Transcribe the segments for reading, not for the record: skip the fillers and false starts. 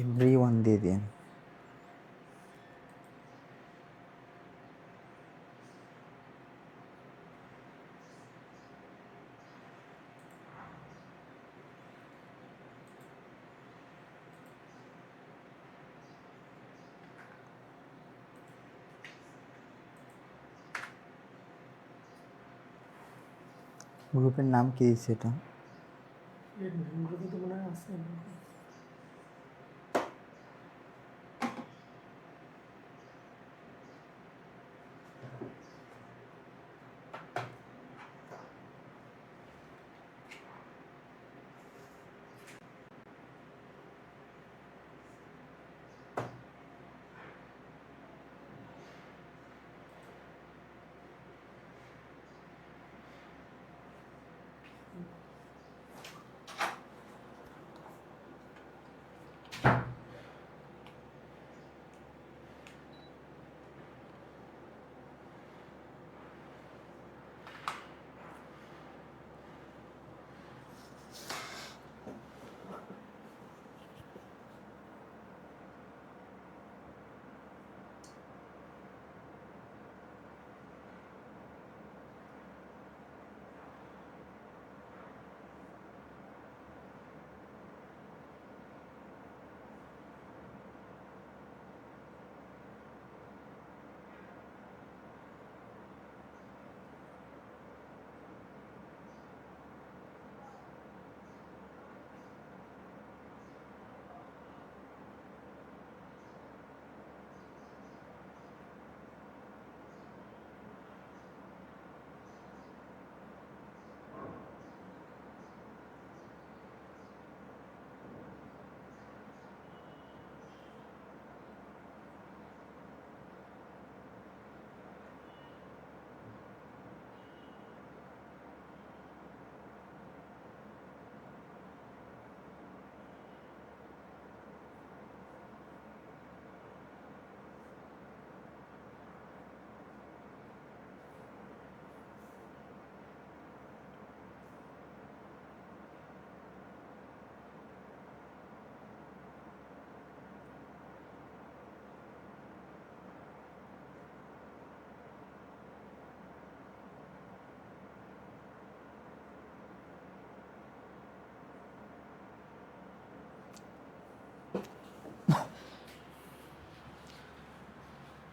Everyone দিয়ে দিন। গ্রুপের নাম কি দিচ্ছে এটা? গ্রুপে তো মনে হয় আছে।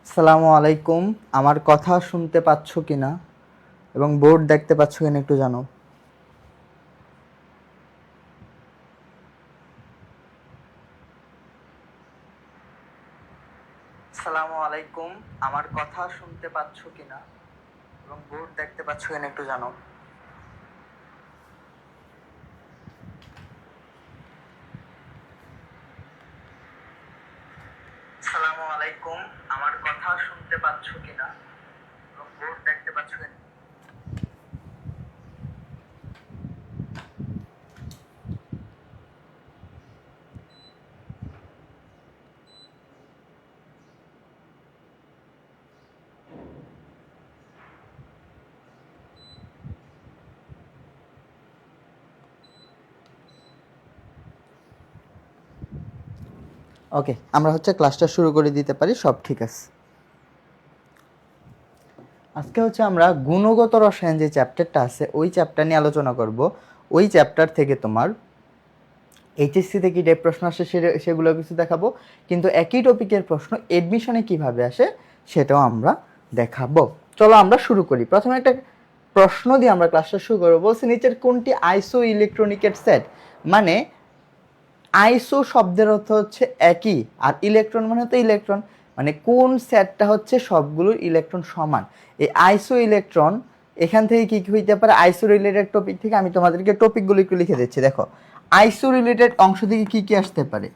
আসসালামু আলাইকুম, আমার কথা শুনতে পাচ্ছ কিনা এবং বোর্ড দেখতে পাচ্ছ কিনা একটু জানাও। আসসালামু আলাইকুম, আমার কথা শুনতে পাচ্ছ কিনা এবং বোর্ড দেখতে পাচ্ছ কিনা একটু জানাও। আসসালামু আলাইকুম, আমার কথা শুনতে পাচ্ছ কিনা এবং বোর্ড দেখতে পাচ্ছ কিনা। ওকে, আমরা ক্লাসটা শুরু করে দিতে পারি, সব ঠিক আছে। আজকে আমরা গুণগত রসায়ন যে চ্যাপ্টারটা আছে ওই চ্যাপ্টার নিয়ে আলোচনা করব। ওই চ্যাপ্টার থেকে তোমার এইচএসসিতে কি টাইপ প্রশ্ন আসে সেগুলো কিছু দেখাবো, কিন্তু একই টপিকের প্রশ্ন এডমিশনে কিভাবে আসে সেটাও আমরা দেখাবো। চলো আমরা শুরু করি। প্রথমে একটা প্রশ্ন দিয়ে আমরা ক্লাসটা শুরু করবো। বলছি নিচের কোনটি আইসো ইলেকট্রনিকের সেট? মানে আইসো শব্দের অর্থ হচ্ছে একই, আর ইলেকট্রন মানে তো ইলেকট্রন, মানে কোন সেটটা সবগুলোর ইলেকট্রন সমান। এই আইসো ইলেকট্রন এখান থেকে কি কি হইতে পারে? আইসো রিলেটেড টপিক থেকে আমি তোমাদেরকে টপিকগুলো একটু লিখে দিচ্ছি। দেখো, আইসো রিলেটেড অংশ থেকে কি কি আসতে পারে?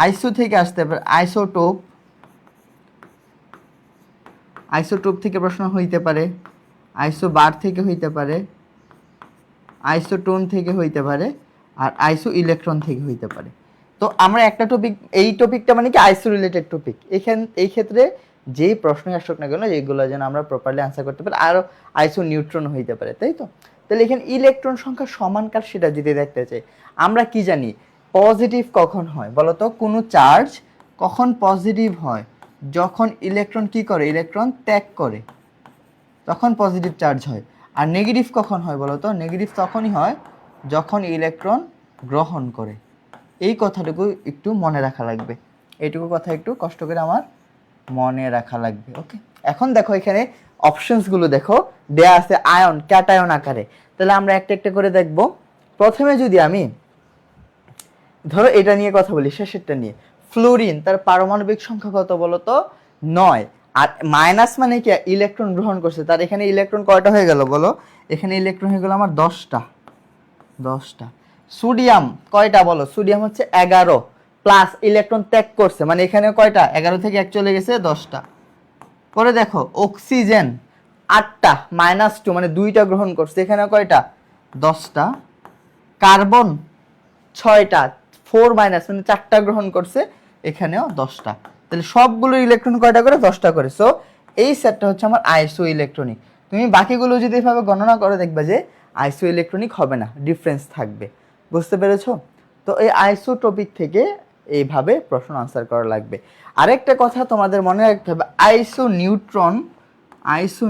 আইসো থেকে আসতে পারে আইসোটোপ, আইসোটোপ থেকে প্রশ্ন হইতে পারে, আইসোবার থেকে হইতে পারে, আইসোটোন থেকে হইতে পারে, আর আইসো ইলেকট্রন থেকে হইতে পারে। তো আমরা একটা টপিক, এই টপিকটা মানে কি আইসো রিলেটেড টপিক। এই ক্ষেত্রে যেই প্রশ্ন আসুক না কেন এইগুলো যেন আমরা প্রপারলি আনসার করতে পারি। আরও আইসো নিউট্রন হইতে পারে, তাই তো? তাহলে এখানে ইলেকট্রন সংখ্যা সমান কার সেটা যদি দেখতে চাই, আমরা কি জানি? পজিটিভ কখন হয় বলো তো? কোনো চার্জ কখন পজিটিভ হয়? যখন ইলেকট্রন কি করে? ইলেকট্রন ত্যাগ করে, তখন পজিটিভ চার্জ হয়। আর নেগেটিভ কখন হয় বলো তো? নেগেটিভ তখনই হয় যখন ইলেকট্রন গ্রহণ করে। এই কথাটুকু একটু মনে রাখা লাগবে, এইটুকু কথা একটু কষ্ট করে আমার মনে রাখা লাগবে। ওকে, এখন দেখো এখানে অপশনসগুলো দেখো দেয়া আছে আয়ন, ক্যাটায়ন আকারে। তাহলে আমরা একটা একটা করে দেখব। প্রথমে যদি আমি ধরো এটা নিয়ে কথা বলি, শেষেরটা নিয়ে, ফ্লোরিন, তার পারমাণবিক সংখ্যা কত বলো তো? 9। আর মাইনাস মানে কি? ইলেকট্রন গ্রহণ করছে, তার এখানে ইলেকট্রন কয়টা হয়ে গেল বলো? এখানে ইলেকট্রন হয়ে গেল আমার 10টা। সোডিয়াম কয়টা বলো? সোডিয়াম হচ্ছে 11 প্লাস ইলেকট্রন ত্যাগ করছে, মানে এখানে কয়টা? 11 থেকে 1 চলে গেছে, 10টা। পরে দেখো অক্সিজেন 8টা, -2 মানে 2টা গ্রহণ করছে, এখানে কয়টা? 10টা। কার্বন 6টা, 4 মাইনাস মানে 4টা গ্রহণ করছে, এখানেও 10টা। তাহলে সবগুলো ইলেকট্রন কয়টা করে? 10টা করে। সো এই সেটটা হচ্ছে আমার আইসো ইলেকট্রনিক। তুমি বাকিগুলো যদি এভাবে গণনা করে দেখবে যে আইসো ইলেকট্রনিক হবে না, ডিফারেন্স থাকবে। বুঝতে পেরেছো? তো এই আইসোটোপিক থেকে এইভাবে প্রশ্ন আনসার করা লাগবে। আরেকটা কথা তোমাদের মনে রাখতে হবে, আইসো নিউট্রন আইসো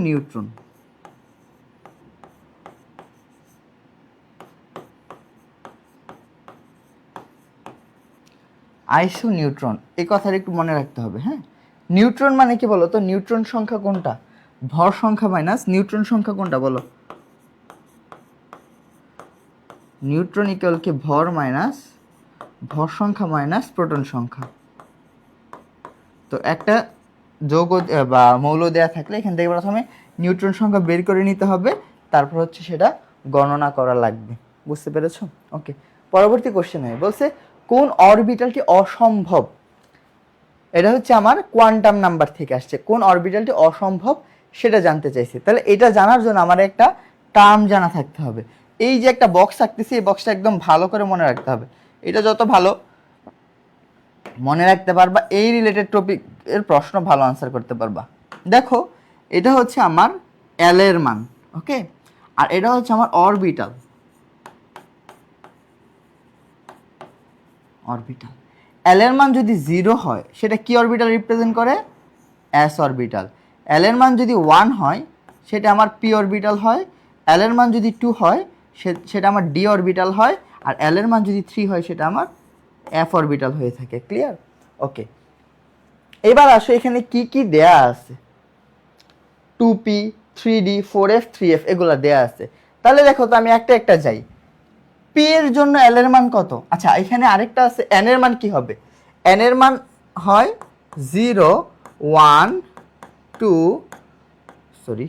নিউট্রন, এই কথাটা একটু মনে রাখতে হবে। হ্যাঁ, নিউট্রন মানে কি বলো তো? নিউট্রন সংখ্যা কোনটা? ভর সংখ্যা মাইনাস নিউট্রন সংখ্যা কোনটা বলো? নিউট্রন ইকুয়াল কি ভর মাইনাস ভর সংখ্যা মাইনাস প্রোটন সংখ্যা। তো একটা যৌগ বা মৌল দেয়া থাকলে এখান থেকে প্রথমে নিউট্রন সংখ্যা বের করে নিতে হবে, তারপর হচ্ছে সেটা গণনা করা লাগবে। বুঝতে পেরেছো? ওকে, পরবর্তী কোশ্চেন বলছে কোন অরবিটালটি অসম্ভব? এটা হচ্ছে আমার কোয়ান্টাম নাম্বার থেকে আসছে। কোন অরবিটালটি অসম্ভব সেটা জানতে চাইছে। তাহলে এটা জানার জন্য আমার একটা টার্ম জানা থাকতে হবে। এই যে একটা বক্স থাকতেছে, এই বক্সটা একদম ভালো করে মনে রাখতে হবে। এটা যত ভালো মনে রাখতে পারবা, এই রিলেটেড টপিক এর প্রশ্ন ভালো আনসার করতে পারবা। দেখো এটা হচ্ছে আমার এল এর মান, ওকে, আর এটা হচ্ছে আমার অরবিটাল। এল এর মান যদি 0 হয় সেটা কি অরবিটাল রিপ্রেজেন্ট করে? S orbital. এল এর মান যদি 1 হয় সেটা আমার পি অরবিটাল হয়। এল এর মান যদি 2 হয় সেটা আমার ডি অরবিটাল হয়। আর এল এর মান যদি 3 হয় সেটা আমার এফ অরবিটাল হয়ে থাকে। ক্লিয়ার? ওকে, এবার আসো এখানে কি কি দেয়া আছে। 2p, 3d, 4f, 3f এগুলা দেয়া আছে। তাহলে দেখো তো আমি একটা একটা যাই। পি এর জন্য এল এর মান কত? আচ্ছা, এখানে আরেকটা আছে, এন এর মান কি হবে? এন এর মান হয় 0, 1, 2, সরি,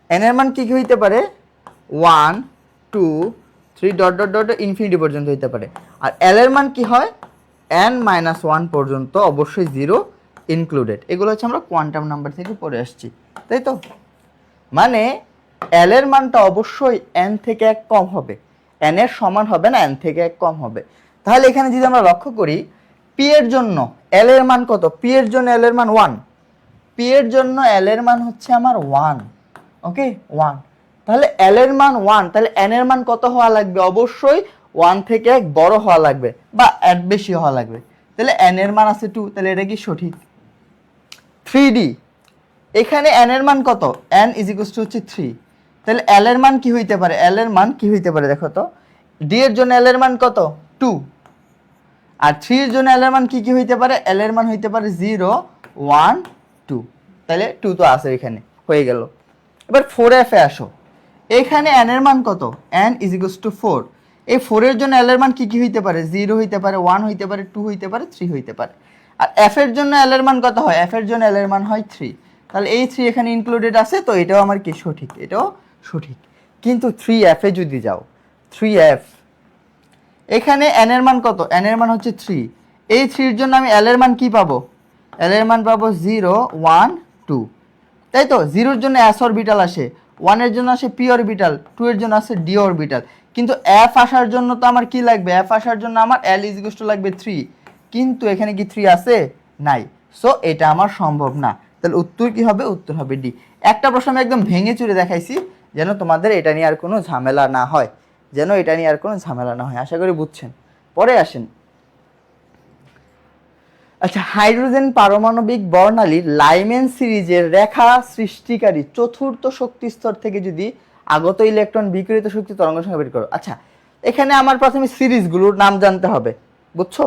এন এর মান কি কি হইতে পারে? 1, 2, 3 ডট ডট ডট ইনফিনিটি পর্যন্ত হইতে পারে। আর এল এর মান কি হয়? n-1 পর্যন্ত, অবশ্যই 0 ইনক্লুডেড। এগুলো হচ্ছে আমরা কোয়ান্টাম নাম্বার থেকে পড়ে আসছি, তাই তো? মানে এল এর মানটা অবশ্যই n থেকে 1 কম হবে, n এর সমান হবে না, n থেকে 1 কম হবে। তাহলে এখানে যদি আমরা লক্ষ্য করি, পি এর জন্য এল এর মান কত? পি এর জন্য এল এর মান 1, পি এর জন্য এল এর মান হচ্ছে আমার 1, ওকে, 1। তাহলে এল এর মান 1, তাহলে n এর মান কত হওয়া লাগবে? অবশ্যই 1 থেকে 1 বড় হওয়া লাগবে বা এর বেশি হওয়া লাগবে। তাহলে n এর মান আছে 2, তাহলে এটা কি সঠিক? 3d, এখানে n এর মান কত? n ইজ হচ্ছে 3, তাহলে l এর মান কি হইতে পারে? l এর মান কি হইতে পারে দেখো তো? d এর জন্য l এর মান কত? 2। আর 3 এর জন্য l এর মান কি কি হইতে পারে? l এর মান হইতে পারে 0, 1, 2। তাহলে 2 তো আছে এখানে, হয়ে গেল। এবার 4f এ আসো। এখানে n এর মান কত? n is 4। এই 4 এর জন্য l এর মান কি কি হইতে পারে? 0 হইতে পারে, 1 হইতে পারে, 2 হইতে পারে, 3 হইতে পারে। আর f এর জন্য l এর মান কত হয়? f এর জন্য l এর মান হয় 3। তাহলে এই 3 এখানে ইনক্লুডেড আছে, তো এটাও আমার কি সঠিক? এটাও সঠিক। কিন্তু 3f এ যদি যাও, 3f, এখানে n এর মান কত? n এর মান হচ্ছে 3। এই 3 এর জন্য আমি l এর মান কি পাবো? l এর মান পাবো 0, 1, 2, তাই তো? 0 এর জন্য s অরবিটাল আসে, 1 এর জন্য আসে p অরবিটাল, 2 এর জন্য আসে d অরবিটাল। কিন্তু f আসার জন্য তো আমার কি লাগবে? f আসার জন্য আমার l লাগবে 3, কিন্তু এখানে কি 3 আছে? নাই। সো এটা আমার সম্ভব না। তাহলে উত্তর কি হবে? উত্তর হবে ডি। একটা প্রশ্ন আমি একদম ভেঙে চুরে দেখাইছি যেন তোমাদের এটা নিয়ে আর কোনো ঝামেলা না হয়। যেন এটা নিয়ে আর কোনো ঝামেলা না হয়। আশা করি বুঝছেন। পরে আসেন, আচ্ছা, হাইড্রোজেন পারমাণবিক বর্ণালীর লাইমেন সিরিজের রেখা সৃষ্টিকারী চতুর্থ শক্তি স্তর থেকে যদি আগত ইলেকট্রন বিকিরিত শক্তি তরঙ্গ সংখ্যা বের করো। আচ্ছা, এখানে আমার প্রথমে সিরিজগুলোর নাম জানতে হবে, বুঝছো?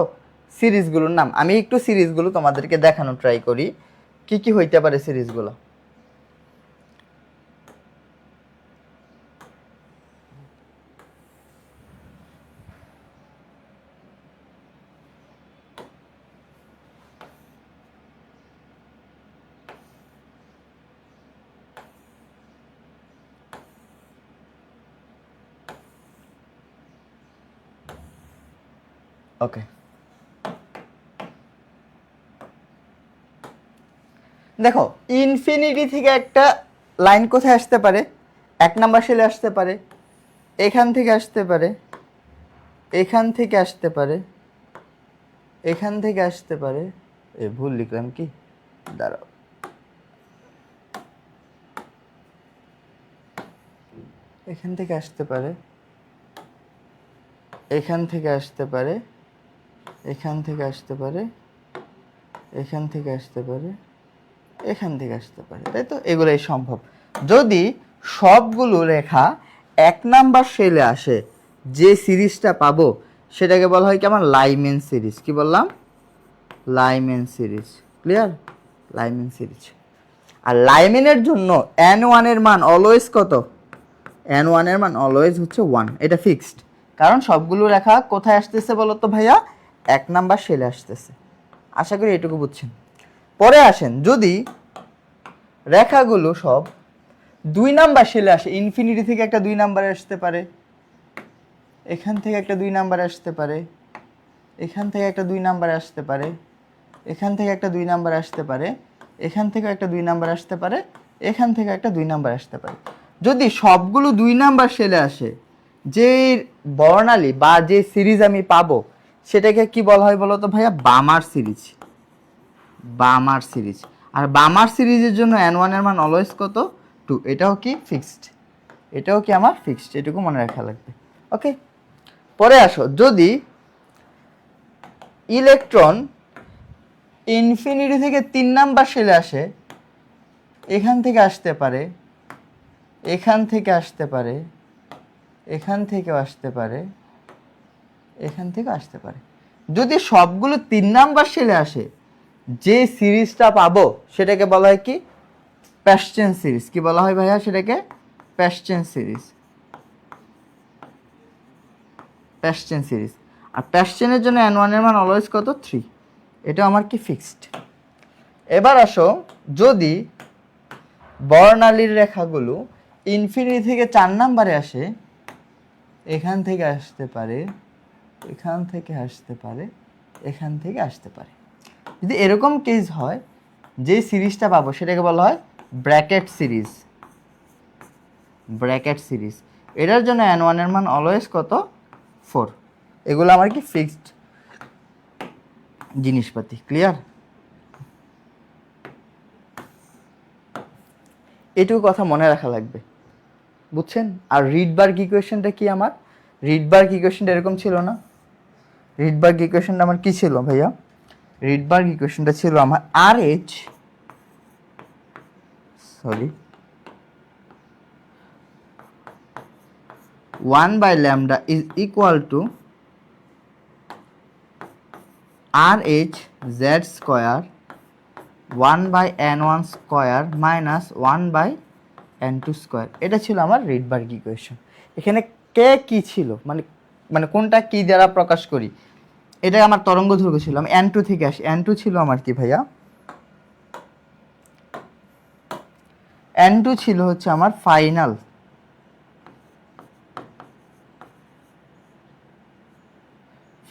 সিরিজগুলোর নাম আমি একটু সিরিজগুলো তোমাদেরকে দেখানো ট্রাই করি, কি কি হইতে পারে সিরিজগুলো। ওকে, দেখো ইনফিনিটি থেকে একটা লাইন কোথায় আসতে পারে? 1 নাম্বার শেলে আসতে পারে, এখান থেকে আসতে পারে, এখান থেকে আসতে পারে, এখান থেকে আসতে পারে, ভুল লিখলাম কি, দাঁড়াও, এখান থেকে আসতে পারে, এখান থেকে আসতে পারে, এখান থেকে আসতে পারে, এখান থেকে আসতে পারে, এখান থেকে আসতে পারে, তাই তো? এগুলোই সম্ভব। যদি সবগুলো রেখা 1 নাম্বার শেলে আসে, যে সিরিজটা পাবো সেটাকে বলা হয় কি আমার লাইমেন সিরিজ। কি বললাম? Lyman series. Clear? Lyman series. আর লাইমেনের জন্য n1 এর মান অলওয়েজ কত? n1 এর মান অলওয়েজ হচ্ছে 1, এটা ফিক্সড। কারণ সবগুলো রেখা কোথায় আসতেছে বলো তো ভাইয়া? 1 নাম্বার শেলে আসতেছে। আশা করি এটুকু বুঝছেন। পরে আসেন, যদি রেখাগুলো সব 2 নাম্বার শেলে আসে, ইনফিনিটি থেকে একটা 2 নাম্বারে আসতে পারে, এখান থেকে একটা 2 নাম্বারে আসতে পারে, এখান থেকে একটা 2 নাম্বারে আসতে পারে, এখান থেকে একটা 2 নাম্বার আসতে পারে, এখান থেকে একটা 2 নাম্বার আসতে পারে, এখান থেকে একটা 2 নাম্বার আসতে পারে। যদি সবগুলো 2 নাম্বার শেলে আসে, যে বর্ণালী বা যে সিরিজ আমি পাবো সেটাকে কি বলা হয় বলো তো ভাইয়া? বামার সিরিজ। বামার সিরিজ। আর বামার সিরিজের জন্য n1 এর মান অলওয়েজ কত? 2। এটাও কি ফিক্সড? এটাও কি আমার ফিক্সড? এটুকু মনে রাখা লাগবে। ওকে, পরে আসো, যদি ইলেকট্রন ইনফিনিটি থেকে 3 নাম্বার শেলে আসে, এখান থেকে আসতে পারে, এখান থেকে আসতে পারে, এখান থেকেও আসতে পারে, এখান থেকে আসতে পারে। যদি সবগুলো 3 নাম্বার শেলে আসে, যে সিরিজটা পাবো সেটাকে বলা হয় কি? প্যাশ্চেন সিরিজ। কি বলা হয় ভাইয়া সেটাকে? প্যাশ্চেন সিরিজ। প্যাশ্চেন সিরিজ। আর প্যাশ্চেনের জন্য n1 এর মান অলওয়েজ কত? 3। এটা আমার কি ফিক্সড। এবার আসো, যদি বর্ণালীর রেখাগুলো ইনফিনিটি থেকে 4 নাম্বারে আসে, এখান থেকে আসতে পারে, এখান থেকে আসতে পারে, এখান থেকে আসতে পারে। যদি এরকম কেস হয়, যে সিরিজটা পাবো সেটাকে বলা হয় ব্র্যাকেট সিরিজ। Bracket series. এটার জন্য n1 এর মান অলওয়েজ কত? 4। এগুলো আমার কি ফিক্সড জিনিসপাতি। ক্লিয়ার? এটুকু কথা মনে রাখা লাগবে, বুঝছেন? আর রিডবার্গ ইকুয়েশনটা কি আমার? রিডবার্গ ইকুয়েশনটা এরকম ছিল না? রিডবার্গ ইকুয়েশনটা আমার কি ছিল ভাইয়া? রিডবার্গ ইকুয়েশনটা ছিল আমার RH, sorry, 1/λ is equal to RH z square 1/n1 square minus 1/n2 square. এটা ছিল আমার রিডবার্গ ইকুয়েশন। এখানে কে কি ছিল, মানে মানে কোনটা কি দ্বারা প্রকাশ করি, এটা আমার তরঙ্গ দৈর্ঘ্য ছিল। আমি n2 থেকে আসি, n2 ছিল আমার কি ভাইয়া? n2 ছিল হচ্ছে আমার ফাইনাল।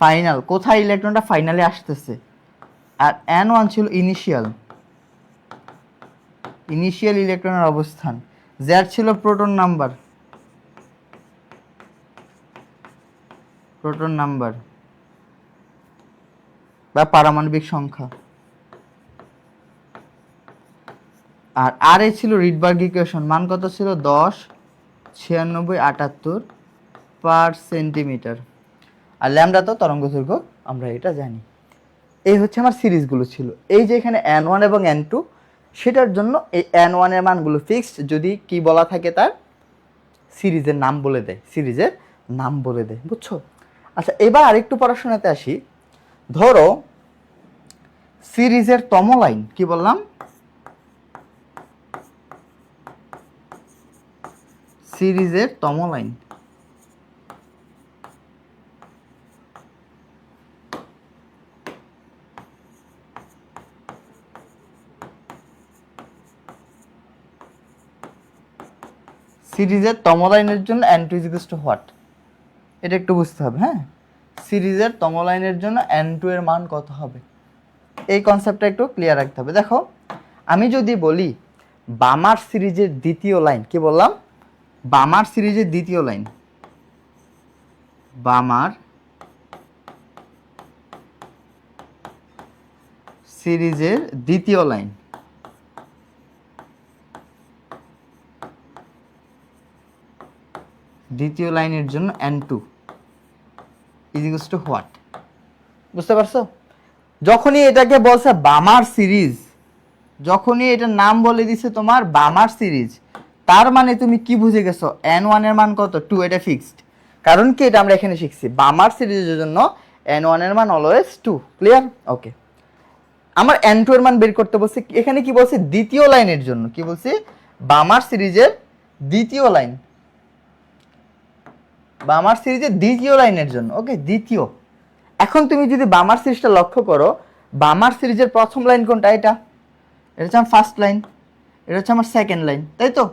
ফাইনাল কোথায় ইলেকট্রনটা ফাইনালে আসতেছে। আর n1 ছিল ইনিশিয়াল। ইনিশিয়াল ইলেকট্রনের অবস্থান। z ছিল প্রোটন নাম্বার। প্রোটন নাম্বার বা পারমাণবিক সংখ্যা। আর আর এ ছিল রিডবার্গ ইকুয়েশন, মান কত ছিল? 10, 96, 78, পার সেন্টিমিটার। আর ল্যামডা তো তরঙ্গ দৈর্ঘ্য, আমরা এটা জানি। এই হচ্ছে আমার সিরিজগুলো ছিল। এই যে এখানে n1 এবং n2, সেটার জন্য এই n1 এর মানগুলো ফিক্সড, যদি কি বলা থাকে তার সিরিজের নাম বলে দেয়, সিরিজের নাম বলে দেয়, বুঝছো? আচ্ছা, এবার আরেকটু পড়াশোনাতে আসি। ধরো সিরিজের তম লাইন, কি বললাম, সিরিজের তম লাইন। সিরিজের তম লাইনের জন্য n2 ইজ টু হোয়াট, এটা একটু বুঝতে হবে। হ্যাঁ, সিরিজের তম লাইনের জন্য n2 এর মান কত হবে, এই কনসেপ্টটা একটু ক্লিয়ার রাখতে হবে। দেখো, আমি যদি বলি বামার সিরিজের দ্বিতীয় লাইন, কি বললাম, বামার সিরিজের দ্বিতীয় লাইন, বামার সিরিজের দ্বিতীয় লাইন, দ্বিতীয় লাইনের জন্য n2 ইজ টু হোয়াট, বুঝতে পারছো? যখনই এটাকে বলছে বামার সিরিজ, যখনই এটার নাম বলে দিছে তোমার বামার সিরিজ, তার মানে তুমি কি বুঝে গেছো, n1 এর মান কত, 2, এটা ফিক্সড। কারণ কি, এটা আমরা এখানে শিখছি, বামার সিরিজের জন্য n1 এর মান অলওয়েজ 2। ক্লিয়ার? ওকে, আমার n2 এর মান বের করতে বলছে, এখানে কি বলছে, দ্বিতীয় লাইনের জন্য, কি বলছে, বামার সিরিজের দ্বিতীয় লাইন, বামার সিরিজের দ্বিতীয় লাইনের জন্য। ওকে, দ্বিতীয়। এখন তুমি যদি বামার সিরিজটা লক্ষ্য করো, বামার সিরিজের প্রথম লাইন কোনটা, এটা হচ্ছে আমার ফার্স্ট লাইন, এটা হচ্ছে আমার সেকেন্ড লাইন, তাই তো?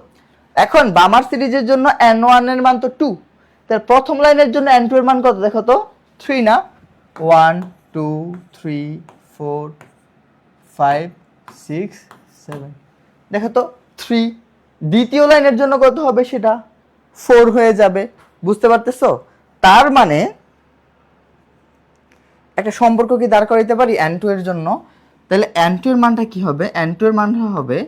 এখন বামার সিরিজের জন্য n1 এর মান তো 2, তার প্রথম লাইনের জন্য n2 এর মান কত দেখো তো, 3 না? 1 2 3 4 5 6 7, দেখো তো 3। দ্বিতীয় লাইনের জন্য কত হবে, সেটা 4 হয়ে যাবে, বুঝতে পারতেছো? তার মানে একটা সম্পর্ক কি দাঁড় করাইতে পারি n2 এর জন্য, তাহলে n2 এর মানটা কি হবে, n2 এর মানটা হবে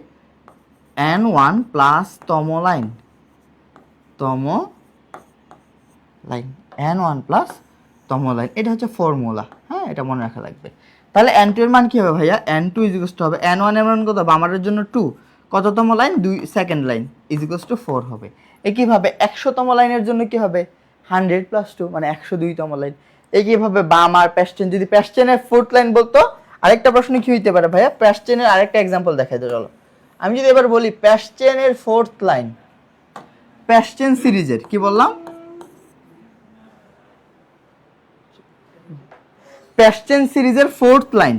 n1 প্লাস তম লাইন, তম লাইন, n1 প্লাস তম লাইন, এটা হচ্ছে ফর্মুলা। হ্যাঁ, এটা মনে রাখা লাগবে। তাহলে n2 এর মান কি হবে ভাইয়া, n2 ইজ টু হবে n1 এর মান কত, বামারের জন্য 2, কততম line, 2, second line, is to 4 হবে। একইভাবে 100তম লাইনের জন্য কি হবে, 100 প্লাস 2, মানে 102তম লাইন। একইভাবে বামার প্যাস্টেন, যদি প্যাস্টেনের ফোর্থ লাইন বলতো, আরেকটা প্রশ্ন কি হইতে পারে ভাইয়া, প্যাস্টেনের আরেকটা এক্সাম্পল দেখাই দাও। চলো, আমি যদি এবার বলি প্যাস্টেনের ফোর্থ লাইন, প্যাস্টেন সিরিজের, কি বললাম, প্যাস্টেন সিরিজের ফোর্থ লাইন,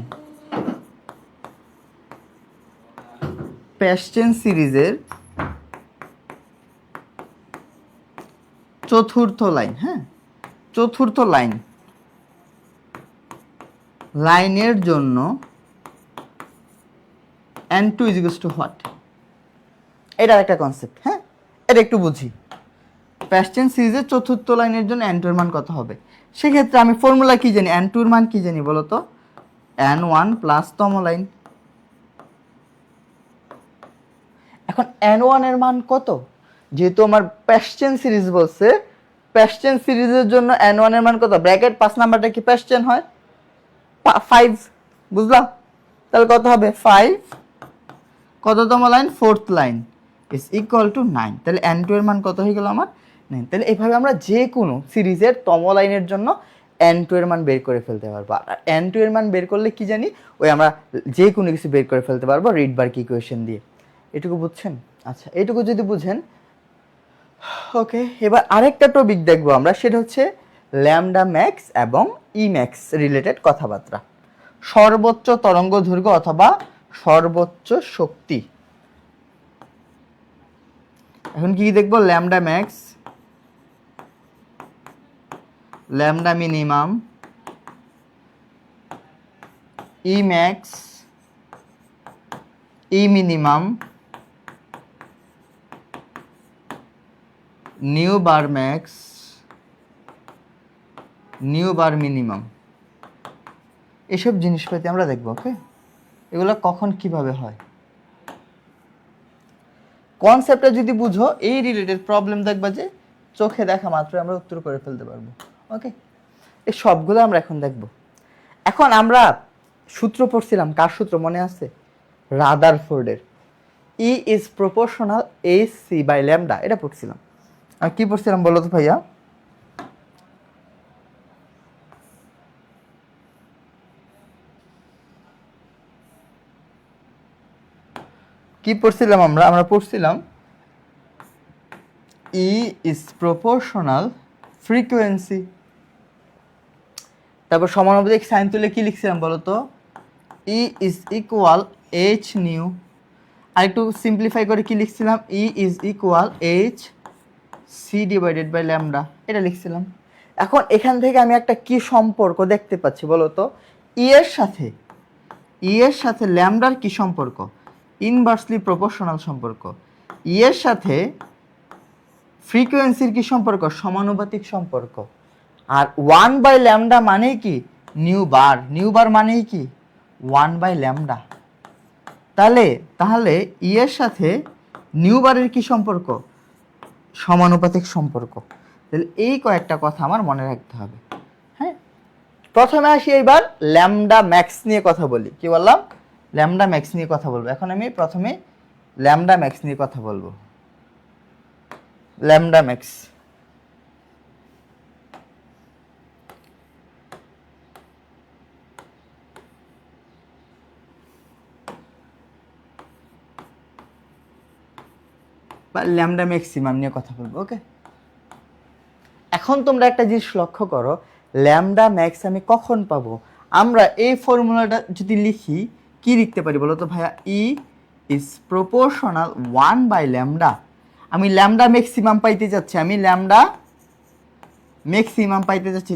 প্যাস্টেন সিরিজের চতুর্থ লাইন, হ্যাঁ, চতুর্থ লাইন, লাইনের জন্য n2 ইজ টু হোয়াট, এটা একটা কনসেপ্ট। হ্যাঁ, এটা একটু বুঝি, প্যাস্টেন সিরিজের চতুর্থ লাইনের জন্য n2 এর মান কত হবে। সেক্ষেত্রে আমি ফর্মুলা কি জানি, n2 এর মান কি জানি বলো তো, n1 প্লাস তম লাইন। এখন n1 এর মান কত, যেহেতু আমার প্যাস্টেন সিরিজ বলছে, প্যাস্টেন সিরিজের জন্য n1 এর মান কত, ব্র্যাকেট 5 নাম্বারটা কি প্যাস্টেন হয়, 5, বুঝলাম? তাহলে কত হবে, 5, কততম line, fourth line, is equal two 9। তাহলে n2 এর মান কত হয়ে গেল আমার, 9। তাহলে এইভাবে আমরা যে কোনো সিরিজের তম লাইনের জন্য n2 এর মান বের করে ফেলতে পারবো। আর n2 এর মান বের করলে কি জানি, ওই আমরা যে কোনো কিছু বের করে ফেলতে পারবো রিডবার্গ ইকুয়েশন দিয়ে। এটুকু বুঝছেন? আচ্ছা, এটুকু যদি বুঝেন, ওকে, এবার আরেকটা টপিক দেখবো আমরা, সেটা হচ্ছে ল্যামডা ম্যাক্স এবং ই ম্যাক্স রিলেটেড কথাবার্তা, সর্বোচ্চ তরঙ্গ দৈর্ঘ্য অথবা সর্বোচ্চ শক্তি। এখন কি দেখবো, ল্যামডা ম্যাক্স, ল্যামডা মিনিমাম, ই ম্যাক্স, ই মিনিমাম, নিউ বার ম্যাক্স, নিউ বার মিনিমাম, এসব জিনিসপাতি আমরা দেখবো। ওকে, এগুলো কখন কিভাবে হয়, কনসেপ্টটা যদি বুঝো, এই রিলেটেড প্রবলেম দেখবা যে চোখে দেখা মাত্র আমরা উত্তর করে ফেলতে পারবো। ওকে, এই সবগুলো আমরা এখন দেখব। এখন আমরা সূত্র পড়ছিলাম, কার সূত্র মনে আছে? রাদারফোর্ডের E is proportional AC by lambda, এটা পড়ছিলাম। আর কি পড়ছিলাম বলো তো ভাইয়া? কি পড়ছিলাম আমরা? আমরা পড়ছিলাম ই ইজ প্রপোর্শনাল ফ্রিকোয়েন্সি, তারপর সমানুপাতিক সাইন তুলে কি লিখছিলাম বলো তো? E is equal h nu. আর একটু সিম্পলিফাই করে কি লিখছিলাম? E is equal h c divided by lambda, এটা লিখছিলাম। এখন এখান থেকে আমি একটা কি সম্পর্ক দেখতে পাচ্ছি বলো তো? ই এর সাথে ল্যামডার কি সম্পর্ক? ইনভার্সলি প্রপোর্শনাল সম্পর্ক। ই এর সাথে ফ্রিকোয়েন্সির কি সম্পর্ক? সমানুপাতিক সম্পর্ক। আর 1 বাই ল্যামডা মানে কি? নিউ বার মানে কি? 1 বাই ল্যামডা। তাহলে ই এর সাথে নিউ বারের কি সম্পর্ক? সমানুপাতিক সম্পর্ক। তাহলে এই কয়েকটা কথা আমার মনে রাখতে হবে। হ্যাঁ, প্রথমে আসি এইবার ল্যামডা ম্যাক্স নিয়ে কথা বলি। কি বললাম? ল্যামডা ম্যাক্স নিয়ে কথা বলবো। এখন আমি প্রথমে ল্যামডা ম্যাক্স নিয়ে কথা বলবো। ল্যামডা ম্যাক্স, বা ল্যামডা ম্যাক্সিমাম নিয়ে কথা বলবো। ওকে, এখন তোমরা একটা জিনিস লক্ষ্য করো, ল্যামডা ম্যাক্স আমি কখন পাবো? আমরা এই ফর্মুলাটা যদি লিখি, কি লিখতে পারি বলো তো ভাইয়া? ই ইজ প্রপোর্শনাল 1 বাই ল্যামডা। আমি ল্যামডা ম্যাক্সিমাম পাইতে যাচ্ছি,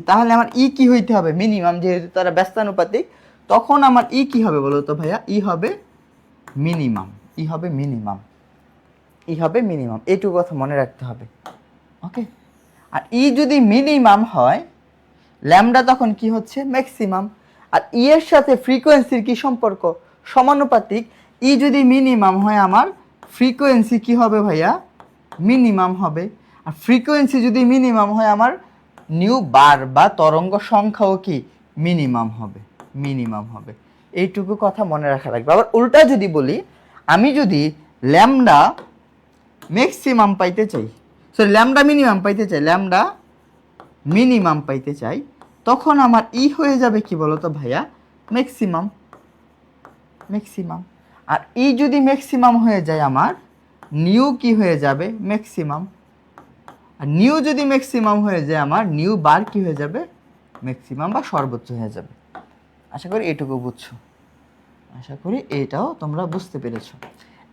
তাহলে আমার ই কি হইতে হবে? মিনিমাম, যেহেতু তারা ব্যস্তানুপাতিক, তখন আমার ই কি হবে বলো তো ভাইয়া? ই হবে মিনিমাম। এইটুকু কথা মনে রাখতে হবে। ওকে, আর ই যদি মিনিমাম হয়, ল্যামডা তখন কি হচ্ছে? ম্যাক্সিমাম। আর ই এর সাথে ফ্রিকোয়েন্সির কি সম্পর্ক? সমানুপাতিক। ই যদি মিনিমাম হয়, আমার ফ্রিকোয়েন্সি কি হবে ভাইয়া? মিনিমাম হবে। আর ফ্রিকোয়েন্সি যদি মিনিমাম হয়, আমার নিউ বার বা তরঙ্গ সংখ্যাও কি? মিনিমাম হবে। এইটুকু কথা মনে রাখা লাগবে। আবার উল্টা যদি বলি, আমি যদি ল্যামডা ম্যাক্সিমাম পাইতে চাই, ল্যামডা মিনিমাম পাইতে চাই, তখন আমার ই হয়ে যাবে কি বলতো ভাইয়া? ম্যাক্সিমাম। আর ই যদি ম্যাক্সিমাম হয়ে যায়, আমার নিউ কি হয়ে যাবে? ম্যাক্সিমাম। আর নিউ যদি ম্যাক্সিমাম হয়ে যায়, আমার নিউ বার কি হয়ে যাবে? ম্যাক্সিমাম বা সর্বোচ্চ হয়ে যাবে। আশা করি এটুকু বুঝছো, আশা করি এইটাও তোমরা বুঝতে পেরেছো।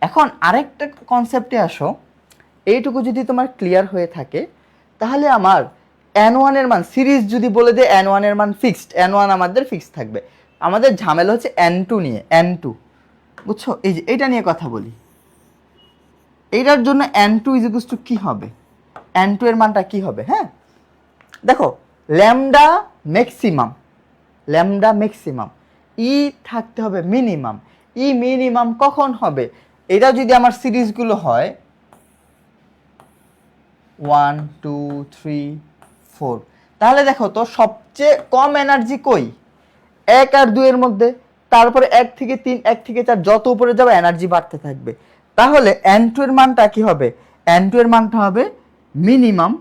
এখন আরেকটা কনসেপ্টে আসো। এইটুকু যদি তোমার ক্লিয়ার হয়ে থাকে, তাহলে আমার n1 এর মান, সিরিজ যদি বলে দেয় n1 এর মান ফিক্সড, n1 আমাদের ফিক্সড থাকবে। আমাদের ঝামেলা হচ্ছে n2 নিয়ে। n2 বুঝছো? এই যে এইটা নিয়ে কথা বলি। এইটার জন্য n2 ইজ কি হবে? n2 এর মানটা কি হবে? হ্যাঁ, দেখো, ল্যামডা ম্যাক্সিমাম, ই থাকতে হবে মিনিমাম। ই মিনিমাম কখন হবে? এটা যদি আমার সিরিজগুলো হয় 1 2 3 4, তাহলে দেখো তো সবচেয়ে কম এনার্জি কই? 1 আর 2 এর মধ্যে। তারপরে 1 থেকে 3, 1 থেকে 4, যত উপরে যাবে এনার্জি বাড়তে থাকবে। তাহলে n2 এর মানটা কি হবে? n2 এর মানটা হবে মিনিমাম।